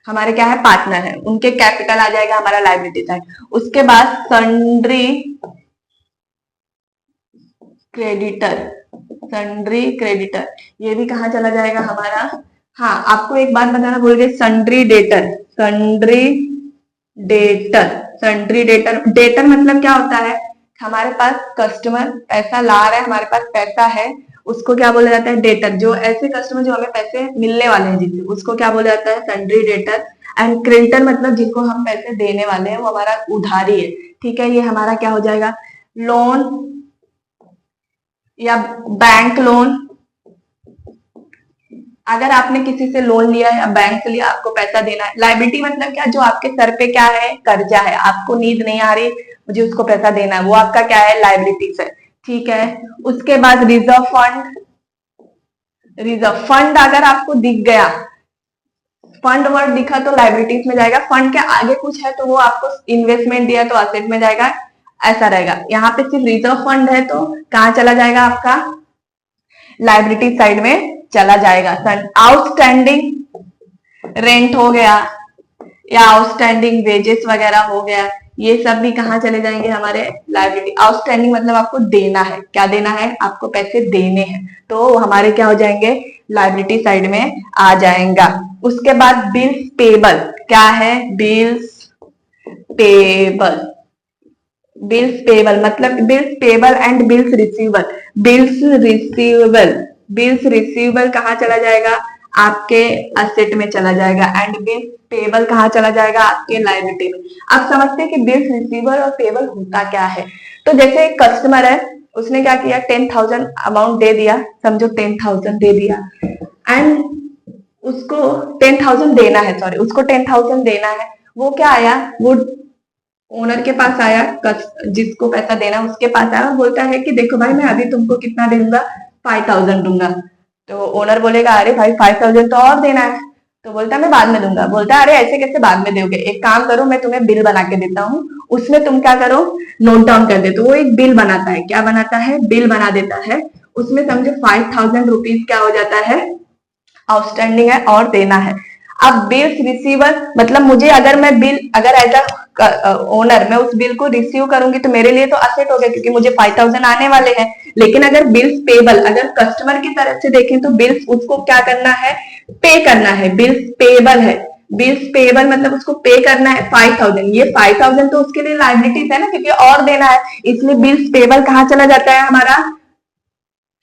S1: क्या है, पार्टनर है, उनके कैपिटल आ जाएगा हमारा लाइबिलिटी साइड। उसके बाद सन्ड्री क्रेडिटर, ये भी कहाँ चला जाएगा हमारा। हाँ, आपको एक बात बताना भूल गए, सन्ड्री डेटर मतलब क्या होता है, हमारे पास कस्टमर पैसा ला रहा है, हमारे पास पैसा है, उसको क्या बोला जाता है, डेटर। जो ऐसे कस्टमर जो हमें पैसे मिलने वाले हैं जिससे, उसको क्या बोला जाता है, सन्ड्री डेटर। एंड क्रेडिटर मतलब जिनको हम पैसे देने वाले हैं, वो हमारा उधारी है, ठीक है। ये हमारा क्या हो जाएगा, लोन या बैंक लोन। अगर आपने किसी से लोन लिया है या बैंक से लिया, आपको पैसा देना है। लाइबिलिटी मतलब क्या, जो आपके सर पे क्या है, कर्जा है, आपको नींद नहीं आ रही, मुझे उसको पैसा देना है, वो आपका क्या है, लाइबिलिटी है, ठीक है। उसके बाद रिजर्व फंड अगर आपको दिख गया, फंड वर्ड दिखा तो लाइबिलिटीज में जाएगा, फंड के आगे कुछ है तो वो आपको इन्वेस्टमेंट दिया तो असेट में जाएगा, ऐसा रहेगा। यहाँ पे सिर्फ रिजर्व फंड है तो कहाँ चला जाएगा, आपका लाइबिलिटी साइड में चला जाएगा। आउटस्टैंडिंग रेंट हो गया या आउटस्टैंडिंग वेजेस वगैरह हो गया, ये सब भी कहाँ चले जाएंगे, हमारे लाइबिलिटी। आउटस्टैंडिंग मतलब आपको देना है, क्या देना है, आपको पैसे देने हैं, तो हमारे क्या हो जाएंगे, लाइबिलिटी साइड में आ जाएगा। उसके बाद बिल्स पेबल, क्या है, बिल्स पेबल मतलब bills payable and bills receivable कहाँ चला जाएगा, आपके असेट में चला जाएगा। एंड बिल्स पेबल कहाँ चला जाएगा, आपके लाइबिलिटी में। अब समझते हैं कि बिल्स रिसीवेबल और पेबल होता क्या है। तो जैसे एक कस्टमर है, उसने क्या किया, 10,000 अमाउंट दे दिया, समझो 10,000 दे दिया, एंड उसको 10,000 देना है, उसको 10,000 देना है। वो क्या आया, वो ओनर के पास आया, जिसको पैसा देना उसके पास आया और बोलता है कि देखो भाई, मैं अभी तुमको कितना दूंगा, 5,000 दूंगा। तो ओनर बोलेगा, अरे भाई 5,000 तो और देना है। तो बोलता है मैं बाद में दूंगा। बोलता है, अरे ऐसे कैसे बाद में दोगे, एक काम करो, मैं तुम्हें बिल बना के देता हूँ, उसमें तुम क्या करो, नोट डाउन कर दे। तो वो एक बिल बनाता है, क्या बनाता है, बिल बना देता है। उसमें समझो 5,000 रुपीज क्या हो जाता है, आउटस्टैंडिंग है और देना है। अब बिल्स रिसीवर मतलब मुझे अगर एज अ ओनर मैं उस बिल को रिसीव करूंगी तो मेरे लिए तो असेट हो गया, क्योंकि मुझे 5,000 आने वाले हैं। लेकिन अगर बिल्स पेबल, अगर कस्टमर की तरफ से देखें तो बिल्स उसको क्या करना है, पे करना है, बिल्स पेबल है। बिल्स पेबल मतलब उसको पे करना है 5,000। ये 5,000 तो उसके लिए लाइबिलिटीज है ना, क्योंकि और देना है, इसलिए बिल्स पेबल कहाँ चला जाता है, हमारा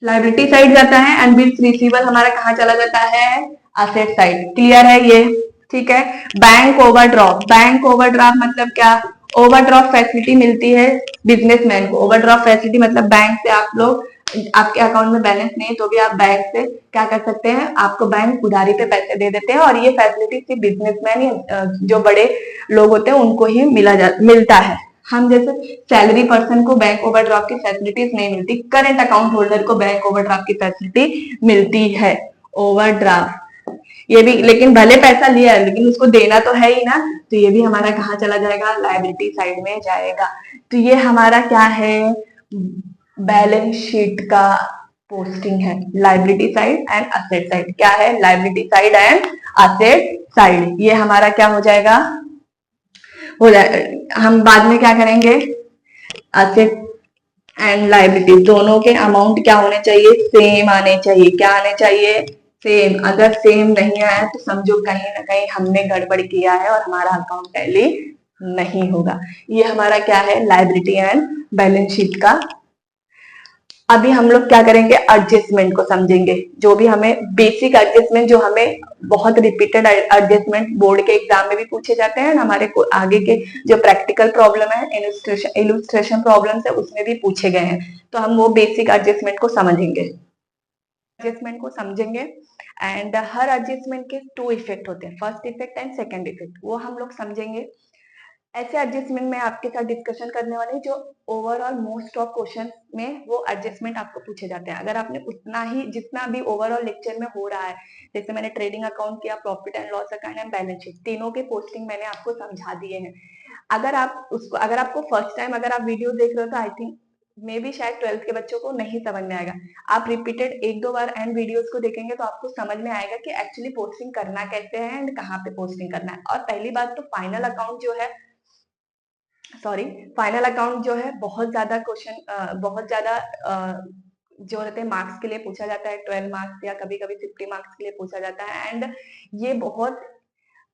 S1: लाइबिलिटी साइड जाता है। एंड बिल्स रिसीवेबल हमारा कहाँ चला जाता है, असेट साइड। क्लियर है ये, ठीक है। बैंक ओवरड्राफ्ट मतलब क्या, ओवरड्राफ्ट फैसिलिटी मिलती है बिजनेसमैन को। ओवरड्राफ्ट फैसिलिटी मतलब बैंक से आप लोग, आपके अकाउंट में बैलेंस नहीं है तो भी आप बैंक से क्या कर सकते हैं, आपको बैंक उधारी पे पैसे दे देते हैं। और ये फैसिलिटी सिर्फ बिजनेसमैन या जो बड़े लोग होते हैं उनको ही मिलता है। हम जैसे सैलरी पर्सन को बैंक ओवरड्राफ्ट की फैसिलिटीज नहीं मिलती, करंट अकाउंट होल्डर को बैंक ओवरड्राफ्ट की फैसिलिटी मिलती है। ओवरड्राफ्ट ये भी, लेकिन भले पैसा लिया है लेकिन उसको देना तो है ही ना, तो ये भी हमारा कहाँ चला जाएगा, लायबिलिटी साइड में जाएगा। तो ये हमारा क्या है, बैलेंस शीट का पोस्टिंग है, liability side and asset side. क्या है, liability side and asset side. ये हमारा क्या हो जाएगा, हम बाद में क्या करेंगे, असेट एंड लाइबिलिटी, दोनों के अमाउंट क्या होने चाहिए, सेम आने चाहिए। क्या आने चाहिए, सेम। अगर सेम नहीं आया तो समझो कहीं ना कहीं हमने गड़बड़ किया है और हमारा अकाउंट टैली नहीं होगा। ये हमारा क्या है, लाइबिलिटी एंड बैलेंस शीट का। अभी हम लोग क्या करेंगे, एडजस्टमेंट को समझेंगे। जो भी हमें बेसिक एडजस्टमेंट, जो हमें बहुत रिपीटेड एडजस्टमेंट बोर्ड के एग्जाम में भी पूछे जाते हैं, हमारे को आगे के जो प्रैक्टिकल प्रॉब्लम है, इलुस्ट्रेशन प्रॉब्लम है, उसमें भी पूछे गए हैं। तो हम वो बेसिक एडजस्टमेंट को समझेंगे, एंड हर एडजस्टमेंट के टू इफेक्ट होते हैं, first effect and second effect, वो हम लोग समझेंगे। ऐसे एडजस्टमेंट में आपके साथ डिस्कशन करने वाले जो ओवरऑल मोस्ट ऑफ क्वेश्चन में वो एडजस्टमेंट आपको पूछे जाते हैं। अगर आपने उतना ही जितना भी ओवरऑल लेक्चर में हो रहा है, जैसे मैंने ट्रेडिंग अकाउंट किया, profit and loss account and balance sheet, तीनों के पोस्टिंग मैंने आपको समझा दिए हैं। अगर आपको फर्स्ट टाइम अगर आप वीडियो देख रहे हो तो आई थिंक मे भी शायद 12th के बच्चों को नहीं समझ में आएगा। आप रिपीटेड एक दो बार एंड वीडियोस को देखेंगे तो आपको समझ में आएगा कि एक्चुअली पोस्टिंग करना कैसे है एंड कहाँ पे पोस्टिंग करना है। और पहली बात तो फाइनल अकाउंट जो है, फाइनल अकाउंट जो है बहुत ज्यादा क्वेश्चन, बहुत ज्यादा जो रहते हैं मार्क्स के लिए पूछा जाता है, 12 मार्क्स या कभी कभी 50 मार्क्स के लिए पूछा जाता है। एंड ये बहुत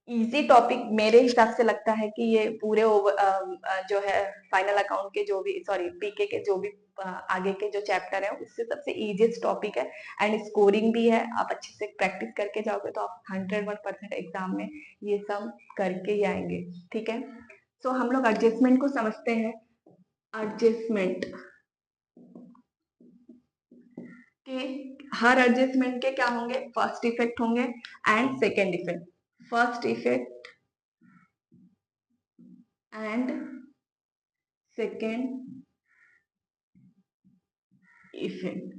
S1: इजी टॉपिक मेरे हिसाब से लगता है कि ये पूरे जो है फाइनल अकाउंट के जो भी, सॉरी पीके के जो भी आगे के जो चैप्टर है, उससे सबसे इजीएस्ट टॉपिक है। एंड स्कोरिंग भी है, आप अच्छे से प्रैक्टिस करके जाओगे तो आप 101% एग्जाम में ये सब करके ही आएंगे। ठीक है, सो हम लोग एडजस्टमेंट को समझते हैं। एडजस्टमेंट के हर एडजस्टमेंट के क्या होंगे, फर्स्ट इफेक्ट होंगे and second effect. First effect and second effect.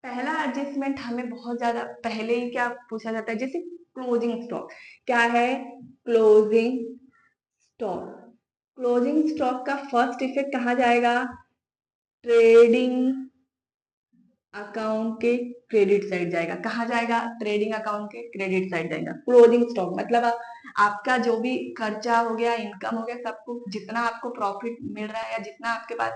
S1: पहला एडजस्टमेंट हमें बहुत ज्यादा पहले ही क्या पूछा जाता है, जैसे क्लोजिंग स्टॉक। क्या है, क्लोजिंग स्टॉक। क्लोजिंग स्टॉक का फर्स्ट इफेक्ट कहा जाएगा, ट्रेडिंग अकाउंट के क्रेडिट साइड जाएगा। कहा जाएगा, ट्रेडिंग अकाउंट के क्रेडिट साइड जाएगा। क्लोजिंग स्टॉक मतलब आपका जो भी खर्चा हो गया, इनकम हो गया, सब कुछ जितना आपको प्रॉफिट मिल रहा है या जितना आपके पास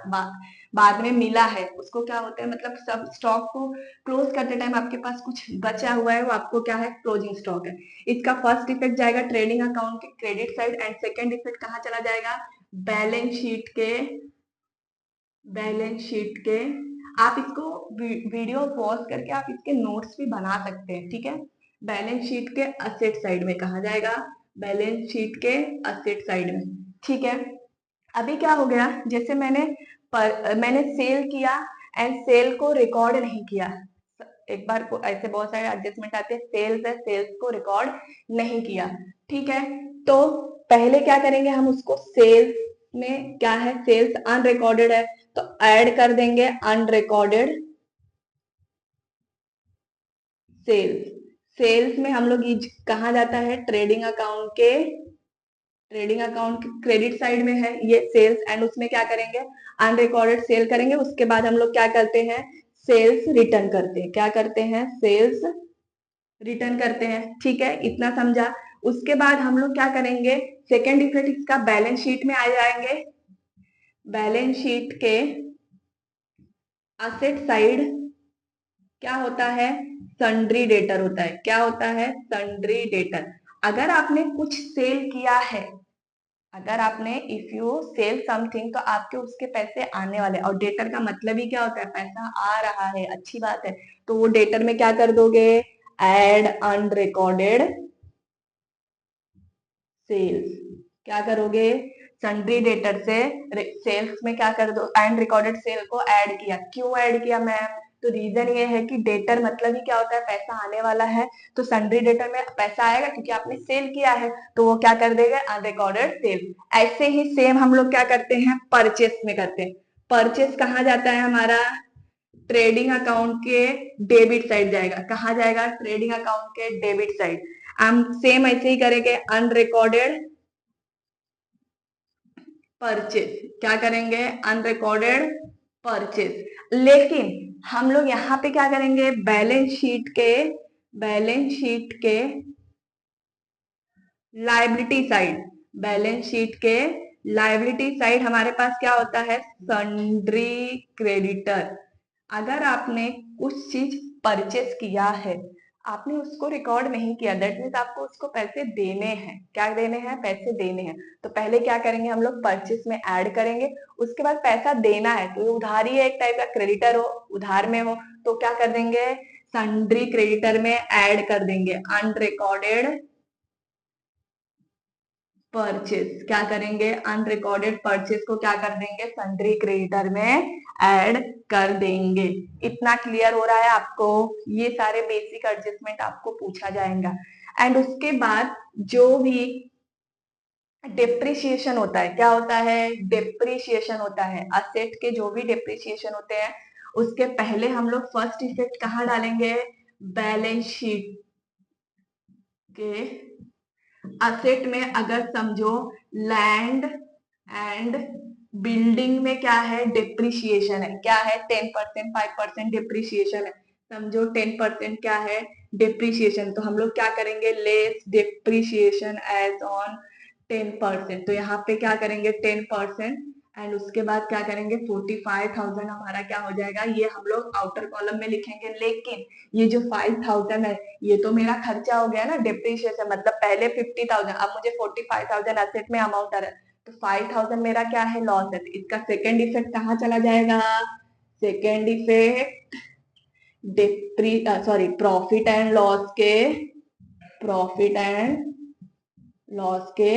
S1: बाद में मिला है, उसको क्या होता है, मतलब सब स्टॉक को क्लोज करते टाइम आपके पास कुछ बचा हुआ है, वो आपको क्या है, क्लोजिंग स्टॉक है। इसका फर्स्ट इफेक्ट जाएगा ट्रेडिंग अकाउंट के credit side and second effect कहाँ चला जाएगा, बैलेंस शीट के। आप इसको वीडियो पॉज करके आप इसके नोट्स भी बना सकते हैं। ठीक है, बैलेंस शीट के असेट साइड में कहा जाएगा, बैलेंस शीट के असेट साइड में। ठीक है, अभी क्या हो गया, जैसे मैंने सेल किया एंड सेल को रिकॉर्ड नहीं किया। एक बार को ऐसे बहुत सारे एडजस्टमेंट आते हैं, सेल्स है, सेल्स को रिकॉर्ड नहीं किया। ठीक है, तो पहले क्या करेंगे, हम उसको सेल्स में क्या है, सेल्स अनरिकॉर्डेड है तो ऐड कर देंगे अनरिकॉर्डेड सेल्स। सेल्स में हम लोग कहा जाता है, ट्रेडिंग अकाउंट के क्रेडिट साइड में है ये सेल्स, एंड उसमें क्या करेंगे, अनरिकॉर्डेड सेल करेंगे। उसके बाद हम लोग क्या करते हैं, सेल्स रिटर्न करते हैं। क्या करते हैं, सेल्स रिटर्न करते हैं। ठीक है, इतना समझा। उसके बाद हम लोग क्या करेंगे, सेकेंड इफेक्ट इसका बैलेंस शीट में आ जाएंगे। बैलेंस शीट के असेट साइड क्या होता है, सन्ड्री डेटर होता है। क्या होता है, सन्ड्री डेटर। अगर आपने कुछ सेल किया है, अगर आपने इफ यू सेल समथिंग, तो आपके उसके पैसे आने वाले, और डेटर का मतलब ही क्या होता है, पैसा आ रहा है, अच्छी बात है। तो वो डेटर में क्या कर दोगे, एड अनरिकॉर्डेड सेल्स। क्या करोगे, सन्ड्री डेटर से सेल्स में क्या कर दो, एंड रिकॉर्डेड सेल को ऐड किया। क्यों ऐड किया मैम, तो रीजन ये है कि डेटर मतलब ही क्या होता है, पैसा आने वाला है। तो सन्ड्री डेटर में पैसा आएगा क्योंकि आपने सेल किया है, तो वो क्या कर देगा, अनरिकॉर्डेड सेल। ऐसे ही सेम हम लोग क्या करते हैं, परचेस में करते हैं। परचेस कहाँ जाता है हमारा, ट्रेडिंग अकाउंट के डेबिट साइड जाएगा। कहाँ जाएगा, ट्रेडिंग अकाउंट के डेबिट साइड। हम सेम ऐसे ही करेंगे, अनरिकॉर्डेड परचेज। क्या करेंगे, अनरिकॉर्डेड परचेज। लेकिन हम लोग यहाँ पे क्या करेंगे, बैलेंस शीट के लाइबिलिटी साइड, बैलेंस शीट के लायबिलिटी साइड हमारे पास क्या होता है, सन्ड्री क्रेडिटर। अगर आपने कुछ चीज परचेस किया है, आपने उसको रिकॉर्ड नहीं किया, दैट मीन्स आपको उसको पैसे देने हैं। क्या देने हैं, पैसे देने हैं। तो पहले क्या करेंगे हम लोग, परचेस में ऐड करेंगे, उसके बाद पैसा देना है, तो ये उधारी है, एक टाइप का क्रेडिटर हो, उधार में हो, तो क्या कर देंगे, सन्ड्री क्रेडिटर में ऐड कर देंगे अनरिकॉर्डेड परचेस। क्या करेंगे, अनरिकॉर्डेड परचेस को क्या कर देंगे, सन्ड्री क्रेडिटर में ऐड कर देंगे। इतना क्लियर हो रहा है आपको, ये सारे बेसिक एडजस्टमेंट आपको पूछा जाएगा। एंड उसके बाद जो भी डेप्रिसिएशन होता है, क्या होता है, डेप्रिसिएशन होता है, असेट के जो भी डेप्रिसिएशन होते हैं, उसके पहले हम लोग फर्स्ट इफेक्ट कहाँ डालेंगे, बैलेंस शीट के असेट में। अगर समझो लैंड एंड बिल्डिंग में क्या है, डिप्रिसिएशन है, क्या है 10%, 5% डिप्रिसिएशन है, समझो 10% क्या है, डिप्रिसिएशन। तो हम लोग क्या करेंगे, लेस डिप्रिसिएशन एज ऑन 10%। तो यहाँ पे क्या करेंगे 10%, एंड उसके बाद क्या करेंगे 45,000 हमारा क्या हो जाएगा, ये हम लोग आउटर कॉलम में लिखेंगे। लेकिन ये जो 5,000 है, ये तो मेरा खर्चा हो गया ना, डिप्रिशिएशन, मतलब पहले 50,000, अब मुझे 45,000 एसेट में अमाउंट आ रहा है, तो 5,000 मेरा क्या है, लॉस है। तो इसका सेकेंड इफेक्ट कहाँ चला जाएगा, second effect profit and loss के, प्रॉफिट एंड लॉस के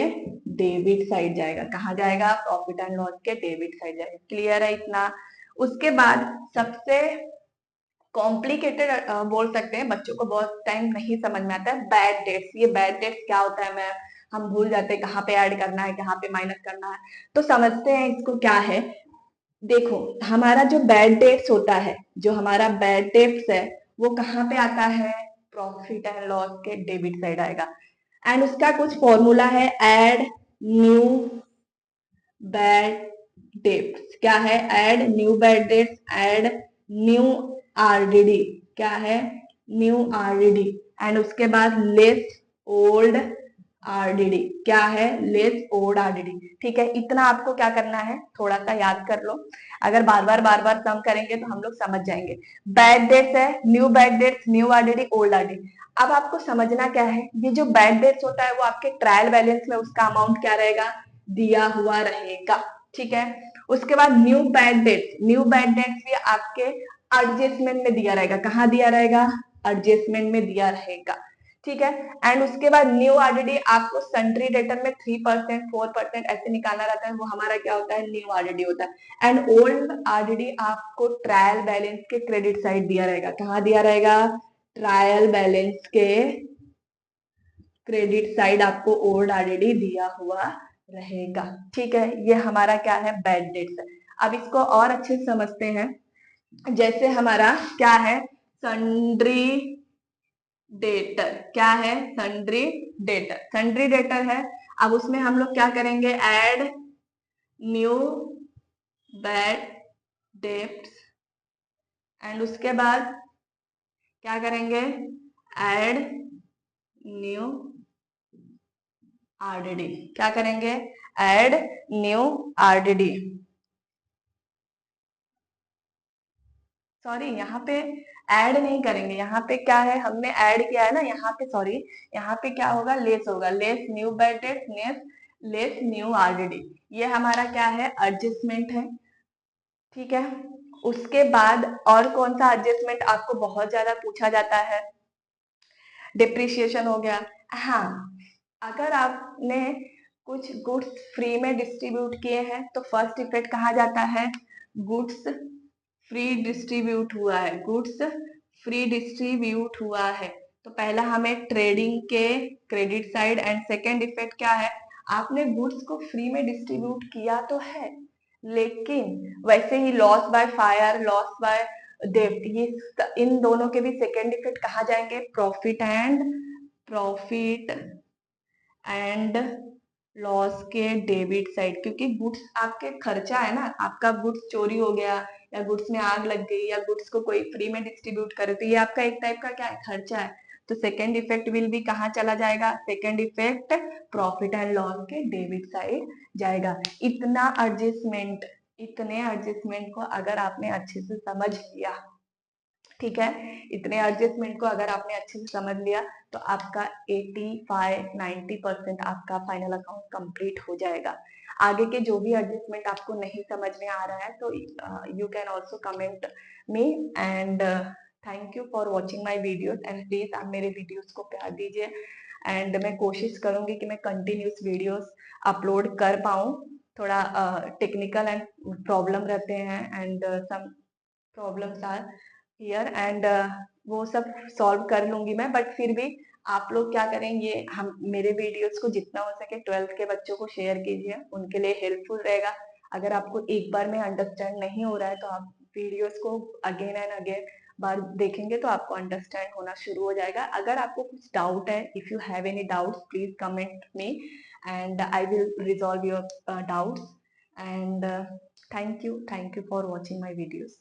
S1: डेबिट साइड जाएगा। कहाँ जाएगा, प्रॉफिट एंड लॉस के डेबिट साइड जाएगा। क्लियर है इतना। उसके बाद सबसे कॉम्प्लिकेटेड बोल सकते हैं, बच्चों को बहुत टाइम नहीं समझ में आता है, बैड डेट्स। ये बैड डेट्स क्या होता है मैम, हम भूल जाते हैं कहाँ पे ऐड करना है, कहाँ पे माइनस करना है। तो समझते हैं इसको क्या है। देखो हमारा जो बैड डेट्स होता है, जो हमारा बैड डेट्स है, वो कहाँ पे आता है, प्रॉफिट एंड लॉस के डेबिट साइड आएगा। एंड उसका कुछ फॉर्मूला है, एड न्यू बैड डेट्स। क्या है, add new bad debts, add new RDD. क्या है, न्यू आरडीडी। एंड उसके बाद लेस ओल्ड आरडीडी। क्या है, लेस ओल्ड आरडीडी। ठीक है, इतना आपको क्या करना है, थोड़ा सा याद कर लो। अगर बार बार सम करेंगे तो हम लोग समझ जाएंगे। बैड डेट्स है, new bad dates, new RDD, old RDD. अब आपको समझना क्या है, ये जो बैड डेट्स होता है वो आपके ट्रायल बैलेंस में उसका अमाउंट क्या रहेगा, दिया हुआ रहेगा। ठीक है, उसके बाद new bad dates, new bad dates भी आपके एडजस्टमेंट में दिया रहेगा। कहाँ दिया रहेगा, एडजस्टमेंट में दिया रहेगा। ठीक है, एंड उसके बाद न्यू आरडीडी आपको सन्ड्री डेटर में 3%, 4% ऐसे निकालना रहता है, वो हमारा क्या होता है, न्यू आरडीडी होता है। एंड ओल्ड आरडीडी आपको ट्रायल बैलेंस के क्रेडिट साइड दिया रहेगा। कहाँ दिया रहेगा, ट्रायल बैलेंस के क्रेडिट साइड आपको ओल्ड आरडीडी दिया हुआ रहेगा। ठीक है, ये हमारा क्या है, बैड डेट्स है। अब इसको और अच्छे से समझते हैं। जैसे हमारा क्या है, सन्ड्री डेटर। क्या है, सन्ड्री डेटर, सन्ड्री डेटर है। अब उसमें हम लोग क्या करेंगे, add new bad dates. And उसके बाद क्या करेंगे, ऐड न्यू आरडीडी। क्या करेंगे, ऐड न्यू आरडीडी। सॉरी, यहाँ पे ऐड नहीं करेंगे, यहाँ पे क्या है, हमने ऐड किया है ना, यहाँ पे सॉरी, यहाँ पे क्या होगा, लेस होगा, less new bad debt, less new RDD. ये हमारा क्या है, एडजस्टमेंट है। ठीक है, उसके बाद और कौन सा एडजस्टमेंट आपको बहुत ज्यादा पूछा जाता है, डिप्रिशिएशन हो गया। हाँ, अगर आपने कुछ गुड्स फ्री में डिस्ट्रीब्यूट किए हैं तो फर्स्ट इफेक्ट कहा जाता है, गुड्स फ्री डिस्ट्रीब्यूट हुआ है, गुड्स फ्री डिस्ट्रीब्यूट हुआ है। तो पहला हमें ट्रेडिंग के credit side, and second effect क्या है, आपने गुड्स को फ्री में डिस्ट्रीब्यूट किया तो है, लेकिन वैसे ही loss by fire, loss by डेब्ट, ये इन दोनों के भी सेकेंड इफेक्ट कहा जाएंगे, प्रॉफिट एंड लॉस के डेबिट साइड। क्योंकि गुड्स आपके खर्चा है ना, आपका गुड्स चोरी हो गया, या गुड्स में आग लग गई, या गुड्स को कोई फ्री में डिस्ट्रीब्यूट करे, तो ये आपका एक टाइप का क्या है, खर्चा है। तो सेकेंड इफेक्ट विल बी कहाँ चला जाएगा, second effect profit and loss के डेबिट साइड जाएगा। इतने एडजस्टमेंट को अगर आपने अच्छे से समझ लिया, ठीक है, इतने एडजस्टमेंट को अगर आपने अच्छे से समझ लिया तो आपका 85-90% आपका फाइनल अकाउंट कंप्लीट हो जाएगा। आगे के जो भी एडजस्टमेंट आपको नहीं समझ में आ रहा है तो you can also comment me and thank you for watching my videos and please आप मेरे वीडियोस को प्यार दीजिए एंड मैं कोशिश करूंगी कि मैं कंटिन्यूस वीडियोस अपलोड कर पाऊं। थोड़ा टेक्निकल एंड प्रॉब्लम रहते हैं and some problems are here and वो सब सॉल्व कर लूंगी मैं, बट फिर भी आप लोग क्या करेंगे, हम मेरे वीडियोस को जितना हो सके 12th के बच्चों को शेयर कीजिए, उनके लिए हेल्पफुल रहेगा। अगर आपको एक बार में अंडरस्टैंड नहीं हो रहा है तो आप वीडियोस को अगेन एंड अगेन बार देखेंगे तो आपको अंडरस्टैंड होना शुरू हो जाएगा। अगर आपको कुछ डाउट है, if you have any doubts please comment me and I will resolve your doubts and thank you for watching my videos.